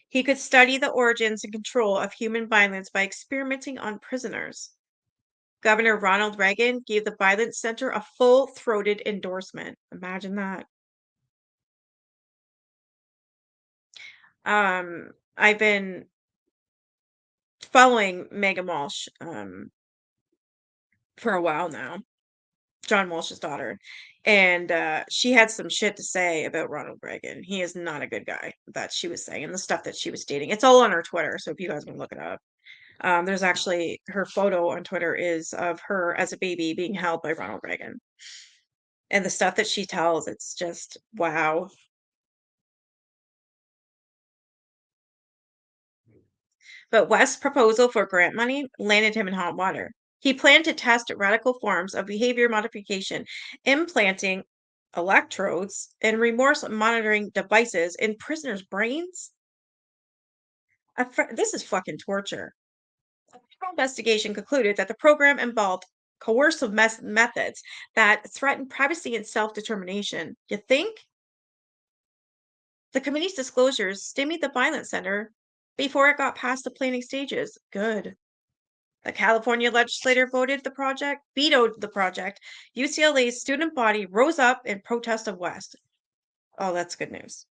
he could study the origins and control of human violence by experimenting on prisoners. Governor Ronald Reagan gave the Violence Center a full-throated endorsement. Imagine that. I've been following Megan Walsh for a while now, John Walsh's daughter, and she had some shit to say about Ronald Reagan. He is not a good guy, that she was saying, and the stuff that she was dating. It's all on her Twitter, so if you guys want to look it up. There's actually her photo on Twitter is of her as a baby being held by Ronald Reagan. And the stuff that she tells, it's just wow. But West's proposal for grant money landed him in hot water. He planned to test radical forms of behavior modification, implanting electrodes and remorse monitoring devices in prisoners' brains. This is fucking torture. A thorough investigation concluded that the program involved coercive methods that threatened privacy and self determination. You think? The committee's disclosures stymied the violence center before it got past the planning stages. Good. The California legislature vetoed the project. UCLA's student body rose up in protest of West. Oh, that's good news.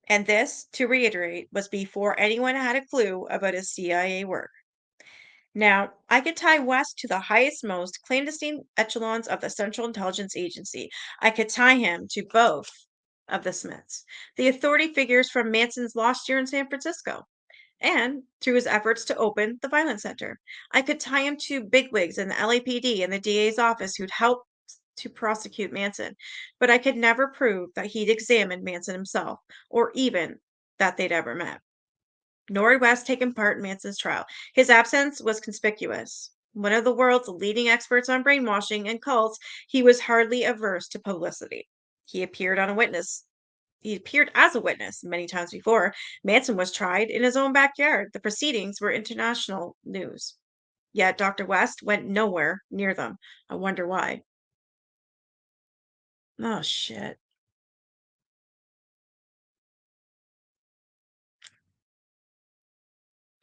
And this, to reiterate, was before anyone had a clue about his CIA work. Now, I could tie West to the highest, most clandestine echelons of the Central Intelligence Agency. I could tie him to both of the Smiths, the authority figures from Manson's lost year in San Francisco, and through his efforts to open the Violence Center. I could tie him to bigwigs in the LAPD and the DA's office who'd helped to prosecute Manson, but I could never prove that he'd examined Manson himself, or even that they'd ever met. Nor had West taken part in Manson's trial. His absence was conspicuous. One of the world's leading experts on brainwashing and cults, he was hardly averse to publicity. He appeared on a witness he appeared as a witness many times before. Manson was tried in his own backyard. The proceedings were international news. Yet Dr. West went nowhere near them. I wonder why. Oh, shit.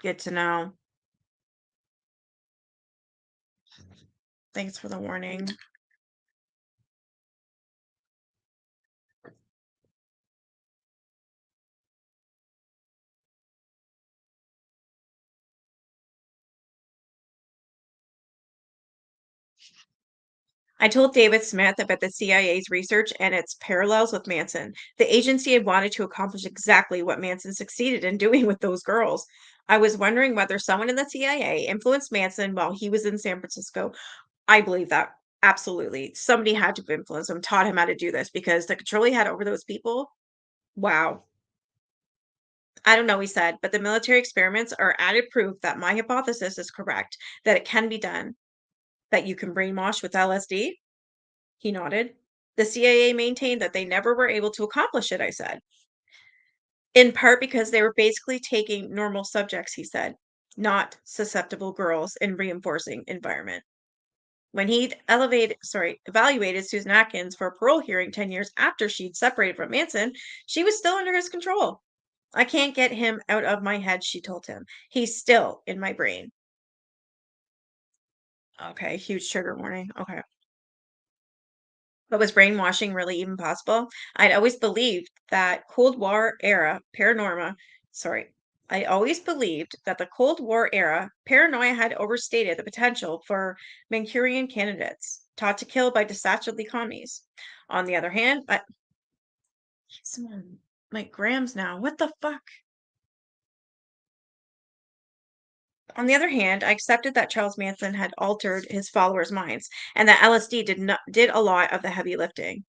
Good to know. Thanks for the warning. I told David Smith about the CIA's research and its parallels with Manson. The agency had wanted to accomplish exactly what Manson succeeded in doing with those girls. I was wondering whether someone in the CIA influenced Manson while he was in San Francisco. I believe that absolutely. Somebody had to have influenced him, taught him how to do this because the control he had over those people, wow. I don't know, he said, but the military experiments are added proof that my hypothesis is correct, that it can be done, that you can brainwash with LSD. He nodded. The CIA maintained that they never were able to accomplish it, I said. In part because they were basically taking normal subjects, he said, not susceptible girls in reinforcing environment. When he'd evaluated Susan Atkins for a parole hearing 10 years after she'd separated from Manson, she was still under his control. I can't get him out of my head, she told him. He's still in my brain. Okay, huge trigger warning. Okay. But was brainwashing really even possible? I'd always believed that Cold War era paranorma, sorry, I always believed that the Cold War era paranoia had overstated the potential for Manchurian candidates taught to kill by dastardly commies. On the other hand, someone like Grams now. What the fuck? On the other hand, I accepted that Charles Manson had altered his followers' minds and that LSD did a lot of the heavy lifting.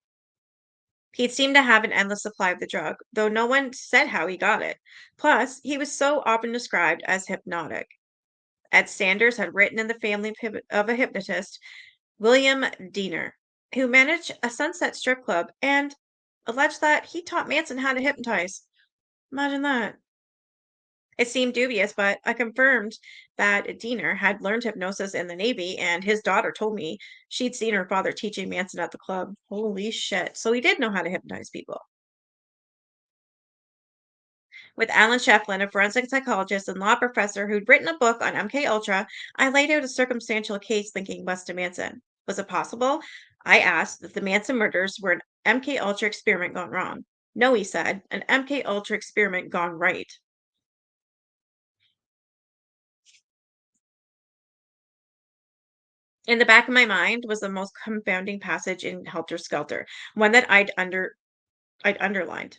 He seemed to have an endless supply of the drug, though no one said how he got it. Plus, he was so often described as hypnotic. Ed Sanders had written in the family of a hypnotist, William Diener, who managed a Sunset strip club and alleged that he taught Manson how to hypnotize. Imagine that. It seemed dubious, but I confirmed that Diener had learned hypnosis in the Navy, and his daughter told me she'd seen her father teaching Manson at the club. Holy shit. So he did know how to hypnotize people. With Alan Shefflin, a forensic psychologist and law professor who'd written a book on MK Ultra, I laid out a circumstantial case linking West to Manson. Was it possible? I asked if the Manson murders were an MK Ultra experiment gone wrong. No, he said, an MK Ultra experiment gone right. In the back of my mind was the most confounding passage in Helter Skelter, one that I'd underlined,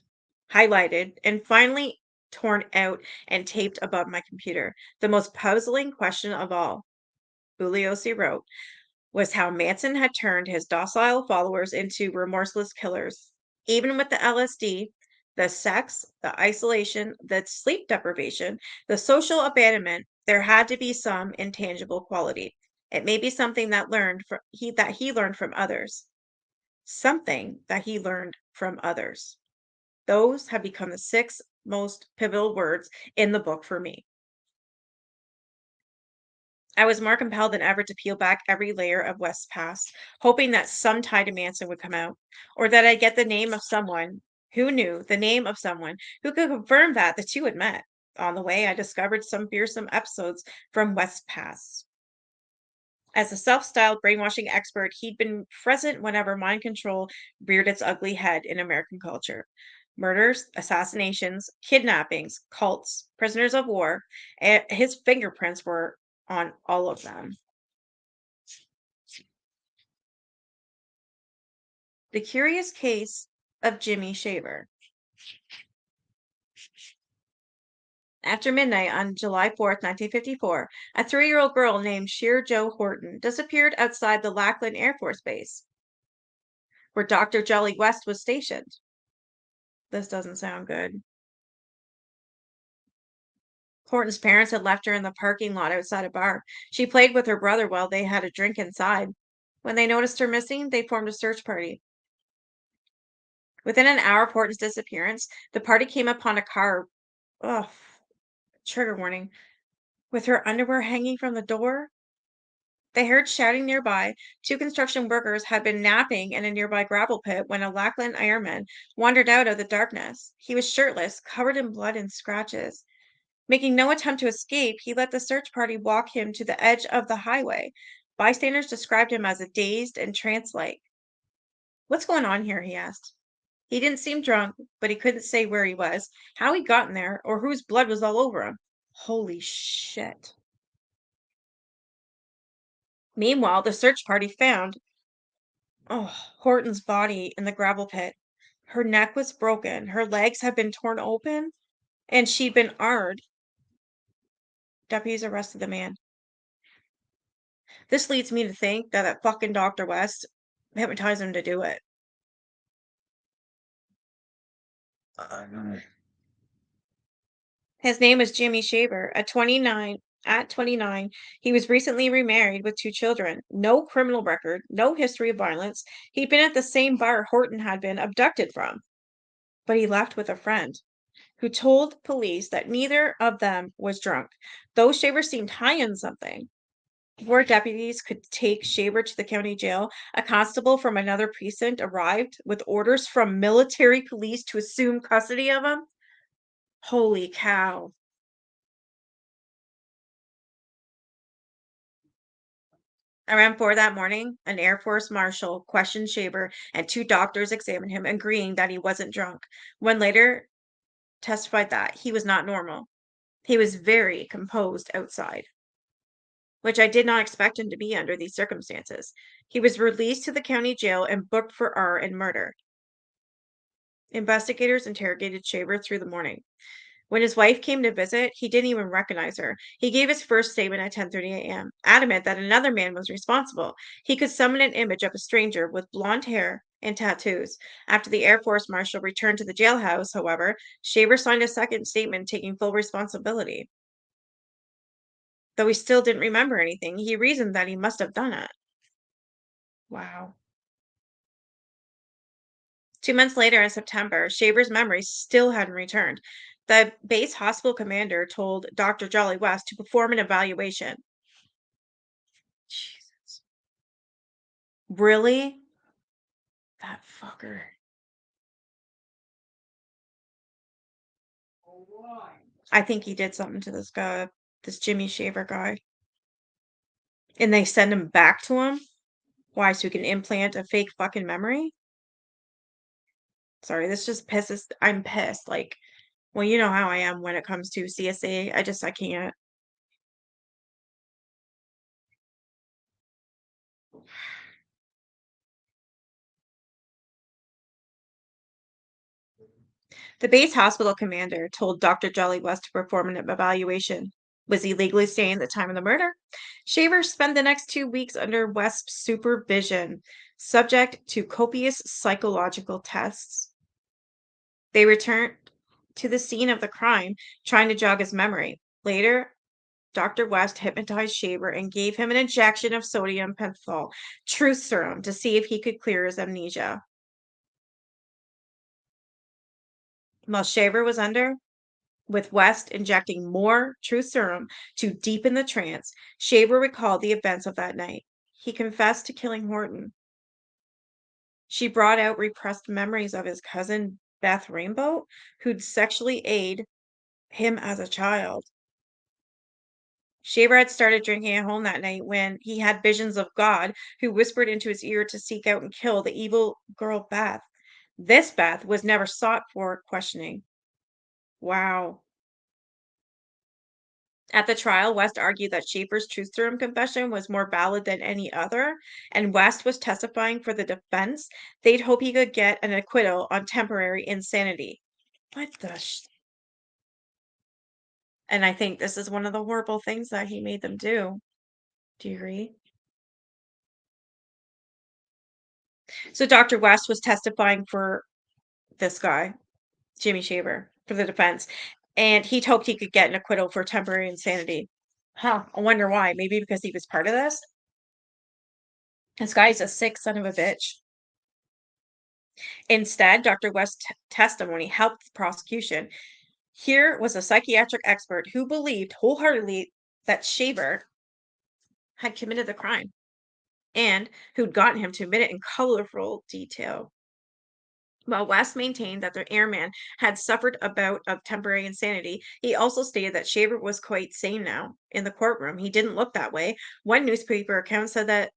highlighted, and finally torn out and taped above my computer. The most puzzling question of all, Bugliosi wrote, was how Manson had turned his docile followers into remorseless killers. Even with the LSD, the sex, the isolation, the sleep deprivation, the social abandonment, there had to be some intangible quality. It may be something that he learned from others. Something that he learned from others. Those have become the six most pivotal words in the book for me. I was more compelled than ever to peel back every layer of West's past, hoping that some tie to Manson would come out, or that I'd get the name of someone who knew the name of someone who could confirm that the two had met. On the way, I discovered some fearsome episodes from West's past. As a self-styled brainwashing expert, he'd been present whenever mind control reared its ugly head in American culture. Murders, assassinations, kidnappings, cults, prisoners of war, and his fingerprints were on all of them. The Curious Case of Jimmy Shaver. After midnight on July 4th, 1954, a 3-year-old girl named Sheer Jo Horton disappeared outside the Lackland Air Force Base, where Dr. Jolly West was stationed. This doesn't sound good. Horton's parents had left her in the parking lot outside a bar. She played with her brother while they had a drink inside. When they noticed her missing, they formed a search party. Within an hour of Horton's disappearance, the party came upon a car. Ugh, trigger warning. With her underwear hanging from the door. They heard shouting nearby. Two construction workers had been napping in a nearby gravel pit when a Lackland airman wandered out of the darkness. He was shirtless, covered in blood and scratches. Making no attempt to escape, he let the search party walk him to the edge of the highway. Bystanders described him as a dazed and trance-like. "What's going on here?" he asked. He didn't seem drunk, but he couldn't say where he was, how he'd gotten there, or whose blood was all over him. Holy shit. Meanwhile, the search party found Horton's body in the gravel pit. Her neck was broken, her legs had been torn open, and she'd been armed. Deputies arrested the man. This leads me to think that fucking Dr. West hypnotized him to do it. His name is Jimmy Shaver. At 29, he was recently remarried with 2 children. No criminal record, no history of violence. He'd been at the same bar Horton had been abducted from. But he left with a friend who told police that neither of them was drunk, though Shaver seemed high on something. Before deputies could take Shaver to the county jail, a constable from another precinct arrived with orders from military police to assume custody of him. Holy cow. Around 4 that morning, an Air Force marshal questioned Shaver and 2 doctors examined him, agreeing that he wasn't drunk. One later testified that he was not normal. He was very composed outside, which I did not expect him to be under these circumstances. He was released to the county jail and booked for R and murder. Investigators interrogated Shaver through the morning. When his wife came to visit, he didn't even recognize her. He gave his first statement at 10:30 a.m., adamant that another man was responsible. He could summon an image of a stranger with blonde hair and tattoos. After the Air Force Marshal returned to the jailhouse, however, Shaver signed a second statement taking full responsibility. Though he still didn't remember anything, he reasoned that he must have done it. Wow. 2 months later, in September, Shaver's memories still hadn't returned. The base hospital commander told Dr. Jolly West to perform an evaluation. Jesus. Really? That fucker. I think he did something to this guy, this Jimmy Shaver guy. And they send him back to him? Why, so he can implant a fake fucking memory? Sorry, this just pisses. I'm pissed. Like, well, you know how I am when it comes to CSA. I can't. The base hospital commander told Dr. Jolly West to perform an evaluation. Was he legally staying at the time of the murder? Shaver spent the next 2 weeks under West's supervision, subject to copious psychological tests. They returned to the scene of the crime, trying to jog his memory. Later, Dr. West hypnotized Shaver and gave him an injection of sodium pentothal truth serum to see if he could clear his amnesia. While Shaver was under, with West injecting more truth serum to deepen the trance, Shaver recalled the events of that night. He confessed to killing Horton. She brought out repressed memories of his cousin Beth Rainbow, who'd sexually aided him as a child. Shaver had started drinking at home that night when he had visions of God, who whispered into his ear to seek out and kill the evil girl Beth. This Beth was never sought for questioning. Wow. At the trial, West argued that Schaefer's truth serum confession was more valid than any other, and West was testifying for the defense. They'd hope he could get an acquittal on temporary insanity. What the And I think this is one of the horrible things that he made them do. Do you agree? So Dr. West was testifying for this guy, Jimmy Shaver, for the defense, and he'd hoped he could get an acquittal for temporary insanity. Huh, I wonder why. Maybe because he was part of this? This guy's a sick son of a bitch. Instead, Dr. West's testimony helped the prosecution. Here was a psychiatric expert who believed wholeheartedly that Shaver had committed the crime and who'd gotten him to admit it in colorful detail. While West maintained that the airman had suffered a bout of temporary insanity, he also stated that Shaver was quite sane now. In the courtroom, he didn't look that way. One newspaper account said that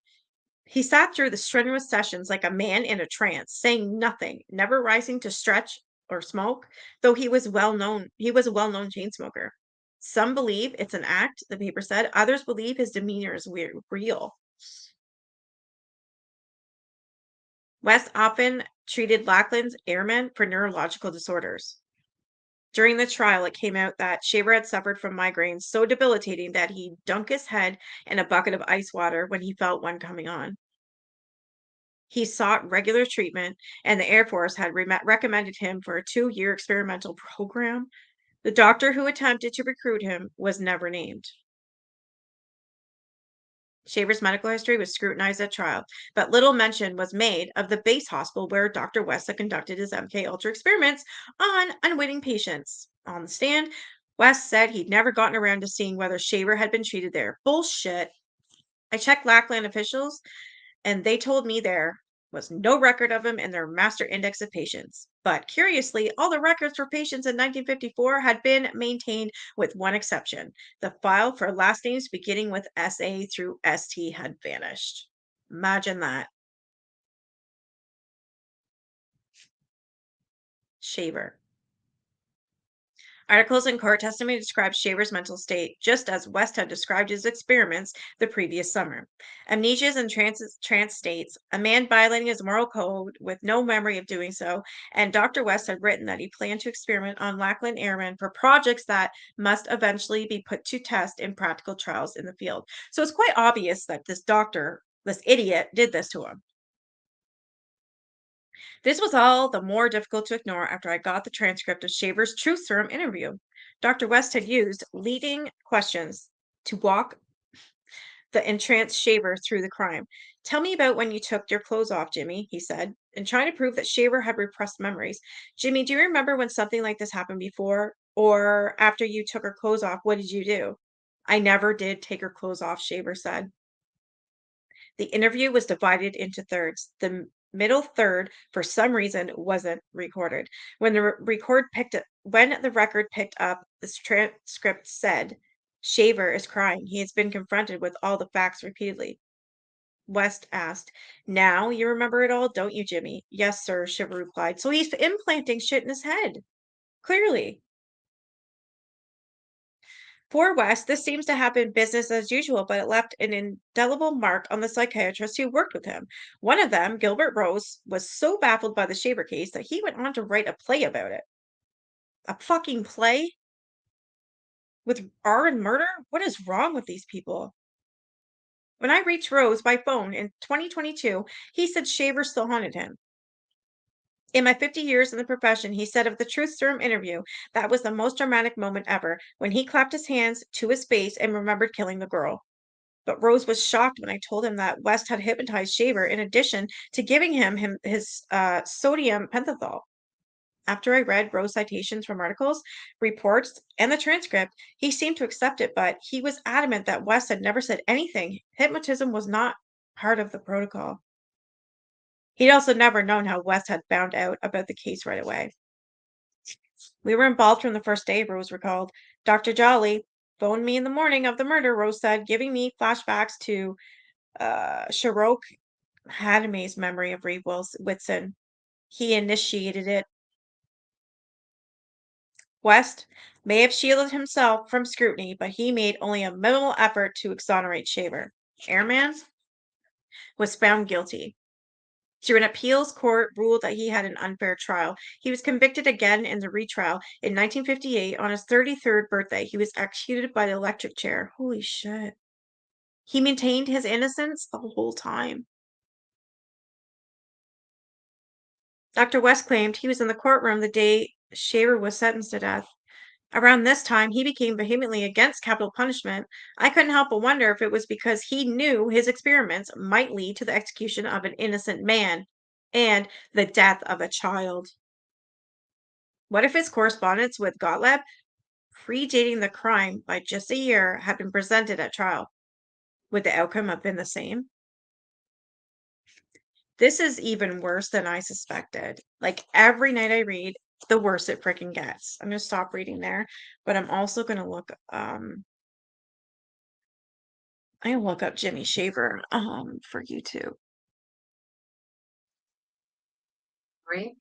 he sat through the strenuous sessions like a man in a trance, saying nothing, never rising to stretch or smoke, though he was a well-known chain smoker. Some believe it's an act, the paper said. Others believe his demeanor is real. West often treated Lackland's airmen for neurological disorders. During the trial, it came out that Shaver had suffered from migraines so debilitating that he dunked his head in a bucket of ice water when he felt one coming on. He sought regular treatment, and the Air Force had recommended him for a 2-year experimental program. The doctor who attempted to recruit him was never named. Shaver's medical history was scrutinized at trial, but little mention was made of the base hospital where Dr. West had conducted his MK Ultra experiments on unwitting patients. On the stand, West said he'd never gotten around to seeing whether Shaver had been treated there. Bullshit. I checked Lackland officials, and they told me there was no record of him in their master index of patients. But curiously, all the records for patients in 1954 had been maintained with one exception. The file for last names beginning with SA through ST had vanished. Imagine that. Shaver. Articles in court testimony described Shaver's mental state just as West had described his experiments the previous summer. Amnesias and trance states, a man violating his moral code with no memory of doing so, and Dr. West had written that he planned to experiment on Lackland Airmen for projects that must eventually be put to test in practical trials in the field. So it's quite obvious that this doctor, this idiot, did this to him. This was all the more difficult to ignore after I got the transcript of Shaver's Truth Serum interview. Dr. West had used leading questions to walk the entranced Shaver through the crime. Tell me about when you took your clothes off, Jimmy, he said, and trying to prove that Shaver had repressed memories. Jimmy, do you remember when something like this happened before? Or after you took her clothes off, what did you do? I never did take her clothes off, Shaver said. The interview was divided into thirds. The middle third, for some reason, wasn't recorded. When the record picked up, the transcript said, "Shaver is crying. He has been confronted with all the facts repeatedly." West asked, "Now you remember it all, don't you, Jimmy?" "Yes, sir," Shiver replied. "So he's implanting shit in his head. Clearly." For West, this seems to have been business as usual, but it left an indelible mark on the psychiatrists who worked with him. One of them, Gilbert Rose, was so baffled by the Shaver case that he went on to write a play about it. A fucking play with R and murder? What is wrong with these people? When I reached Rose by phone in 2022, he said Shaver still haunted him. In my 50 years in the profession, he said of the Truth Serum interview, that was the most dramatic moment ever when he clapped his hands to his face and remembered killing the girl. But Rose was shocked when I told him that West had hypnotized Shaver in addition to giving him his sodium pentothal. After I read Rose citations from articles, reports, and the transcript, he seemed to accept it, but he was adamant that West had never said anything. Hypnotism was not part of the protocol. He'd also never known how West had found out about the case right away. We were involved from the first day, Rose recalled. Dr. Jolly phoned me in the morning of the murder, Rose said, giving me flashbacks to Sharon Hadame's memory of Reeve Whitson. He initiated it. West may have shielded himself from scrutiny, but he made only a minimal effort to exonerate Shaver. Airman was found guilty. Through an appeals court ruled that he had an unfair trial. He was convicted again in the retrial in 1958 on his 33rd birthday. He was executed by the electric chair. Holy shit. He maintained his innocence the whole time. Dr. West claimed he was in the courtroom the day Shaver was sentenced to death. Around this time, he became vehemently against capital punishment. I couldn't help but wonder if it was because he knew his experiments might lead to the execution of an innocent man and the death of a child. What if his correspondence with Gottlieb, predating the crime by just a year, had been presented at trial? Would the outcome have been the same? This is even worse than I suspected. Like every night I read, the worse it freaking gets. I'm gonna stop reading there, but I'm also gonna look I look up Jimmy Shaver for YouTube. Right?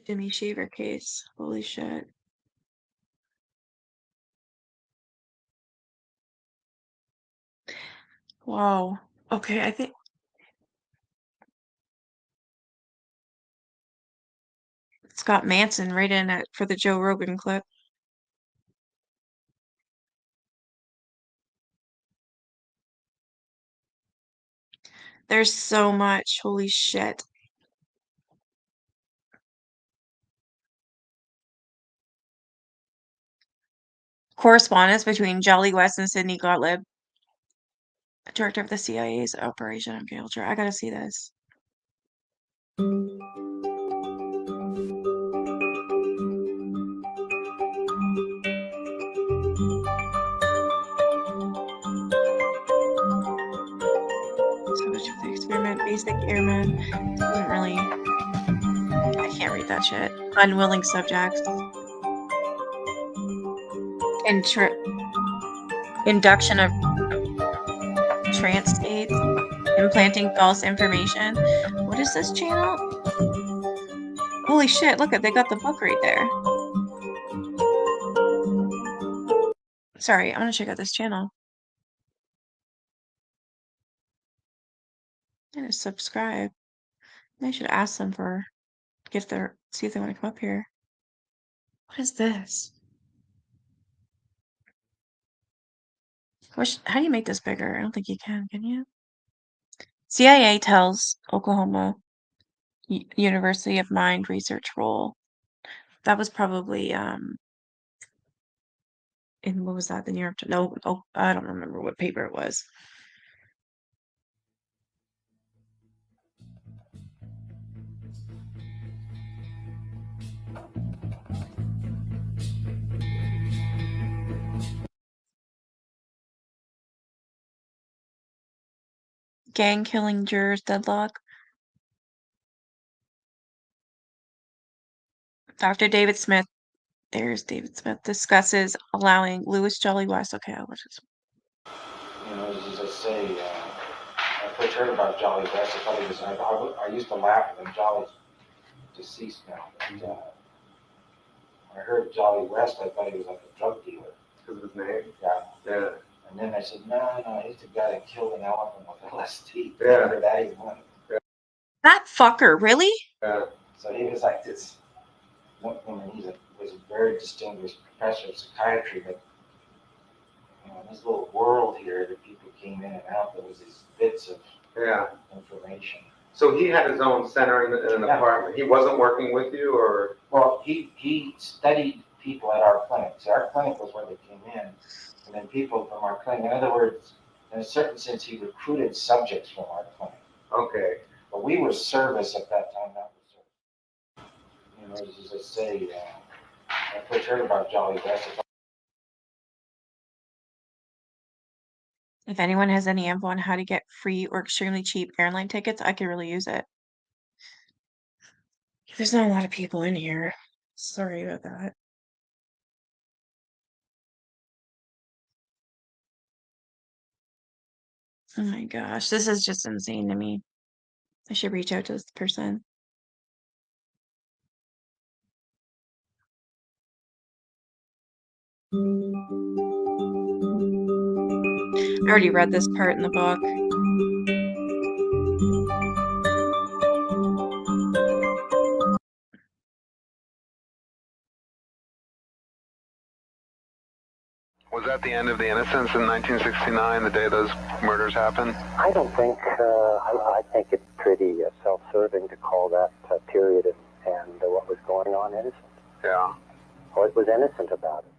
Jimmy Shaver case. Holy shit. Wow. Okay, I think it's got Manson right in it for the Joe Rogan clip. There's so much. Holy shit. Correspondence between Jolly West and Sidney Gottlieb, director of the CIA's Operation MK Ultra. I gotta see this. So much of the experiment, basic airman. Doesn't really. I can't read that shit. Unwilling subjects. Induction of trance states. Implanting false information. What is this channel? Holy shit, look at they got the book right there. Sorry, I'm gonna check out this channel. I'm gonna subscribe. I should ask them for see if they want to come up here. What is this? How do you make this bigger? I don't think you can you? CIA tells Oklahoma University of Mind research role. That was probably in what was that? The New York? No, oh, I don't remember what paper it was. Gang killing jurors deadlock. Dr. David Smith, there's David Smith, discusses allowing Louis Jolly West. Okay, I'll watch this. As I say, first heard about Jolly West, I thought he was, I used to laugh at him. Jolly's deceased now. But, when I heard Jolly West, I thought he was like a drug dealer. Because of his name? Yeah. And then I said, no, he's the guy that killed an elephant with LSD. Yeah. Remember that even won. That fucker, really? Yeah. So he was like this. I mean, was a very distinguished professor of psychiatry, but in this little world here that people came in and out, there was these bits of information. So he had his own center in an apartment. He wasn't working with you, or? Well, he studied people at our clinic. So our clinic was where they came in, and then people from our clinic. In other words, in a certain sense, he recruited subjects from our clinic. Okay. But we were service at that time, not service. You know, as I say, I first heard about Jolly West. If anyone has any info on how to get free or extremely cheap airline tickets, I could really use it. There's not a lot of people in here. Sorry about that. Oh my gosh, this is just insane to me. I should reach out to this person. I already read this part in the book. Was that the end of the innocence in 1969, the day those murders happened? I don't think, I think it's pretty self-serving to call that period and what was going on innocent. Yeah. What was innocent about it?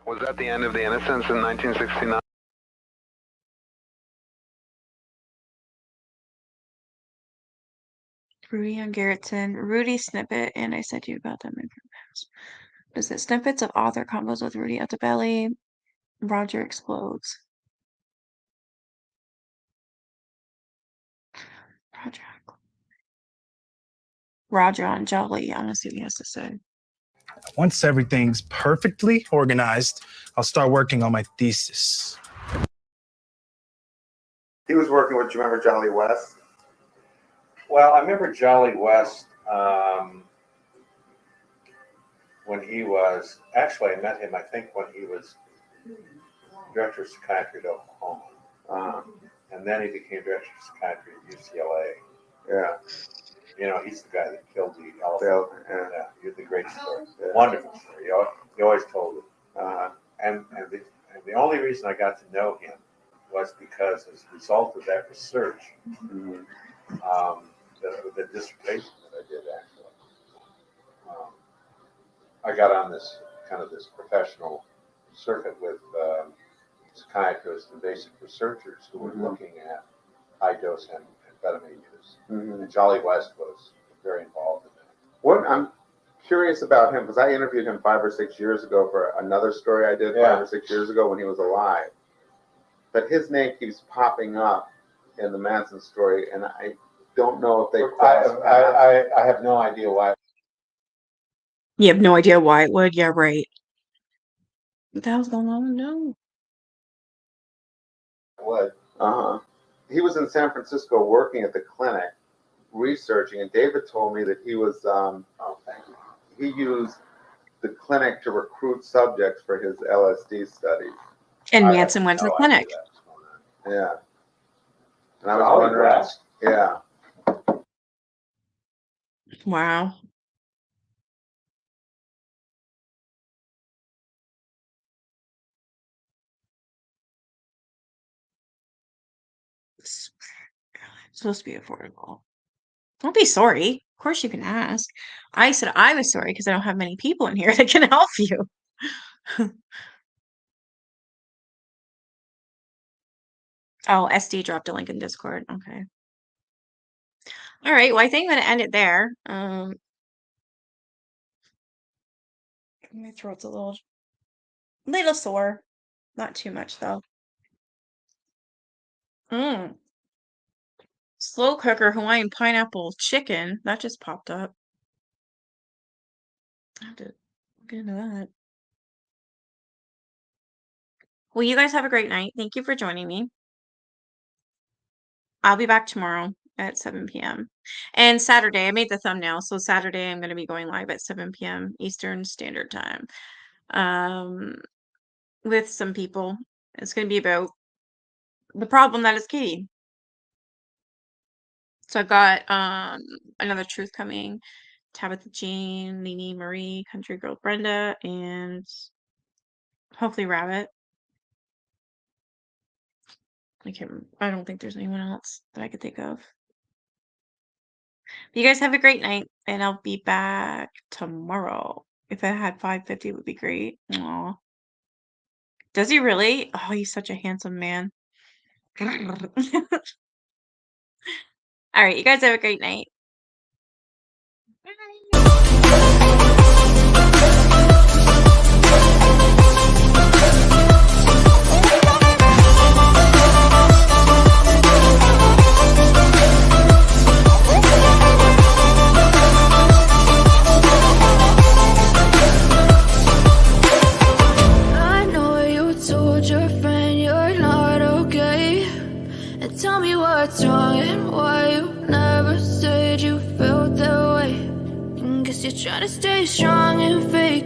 Was that the end of the innocence in 1969? Rudy and Garrettson, Rudy snippet, and I said to you about them in programs. Is it snippets of author combos with Rudy Altobelli? Roger explodes. Roger on Jolly. I want to see what he has to say. Once everything's perfectly organized, I'll start working on my thesis. He was working with, you remember Jolly West? Well, I remember Jolly West when he was, actually I met him, I think, when he was director of psychiatry at Oklahoma. And then he became director of psychiatry at UCLA. Yeah. You know, he's the guy that killed the elephant. Yeah, you're the great story. Yeah. Wonderful story. You always told it. And the only reason I got to know him was because as a result of that research, the dissertation that I did actually, I got on this professional circuit with psychiatrists and basic researchers who were looking at high dose amphetamine use. And Jolly West was very involved in that. What I'm curious about him, because I interviewed him 5 or 6 years ago for another story I did 5 or 6 years ago when he was alive. But his name keeps popping up in the Manson story, and I don't know if they I have no idea why. You have no idea why it would? Yeah, right. What the hell's going on? No. What? He was in San Francisco working at the clinic, researching, and David told me that he was, he used the clinic to recruit subjects for his LSD studies. And Manson went to the clinic. Yeah. And I was wondering, yeah. Wow. It's supposed to be affordable. Don't be sorry. Of course you can ask. I said I was sorry because I don't have many people in here that can help you. Oh, SD dropped a link in Discord. Okay. All right. Well, I think I'm going to end it there. My throat's a little sore. Not too much though. Slow cooker Hawaiian pineapple chicken. That just popped up. I have to get into that. Well, you guys have a great night. Thank you for joining me. I'll be back tomorrow at 7 p.m. And Saturday, I made the thumbnail. So Saturday, I'm going to be going live at 7 p.m. Eastern Standard Time with some people. It's going to be about the problem that is Katie. So I've got Another Truth coming, Tabitha Jean, Nene Marie, Country Girl Brenda, and hopefully Rabbit. I don't think there's anyone else that I could think of. You guys have a great night, and I'll be back tomorrow. If I had 550, it would be great. Aw. Does he really? Oh, he's such a handsome man. All right, you guys have a great night. I know you told your friend you're not okay. And tell me what's wrong and why you never said you felt that way. And guess you're trying to stay strong and fake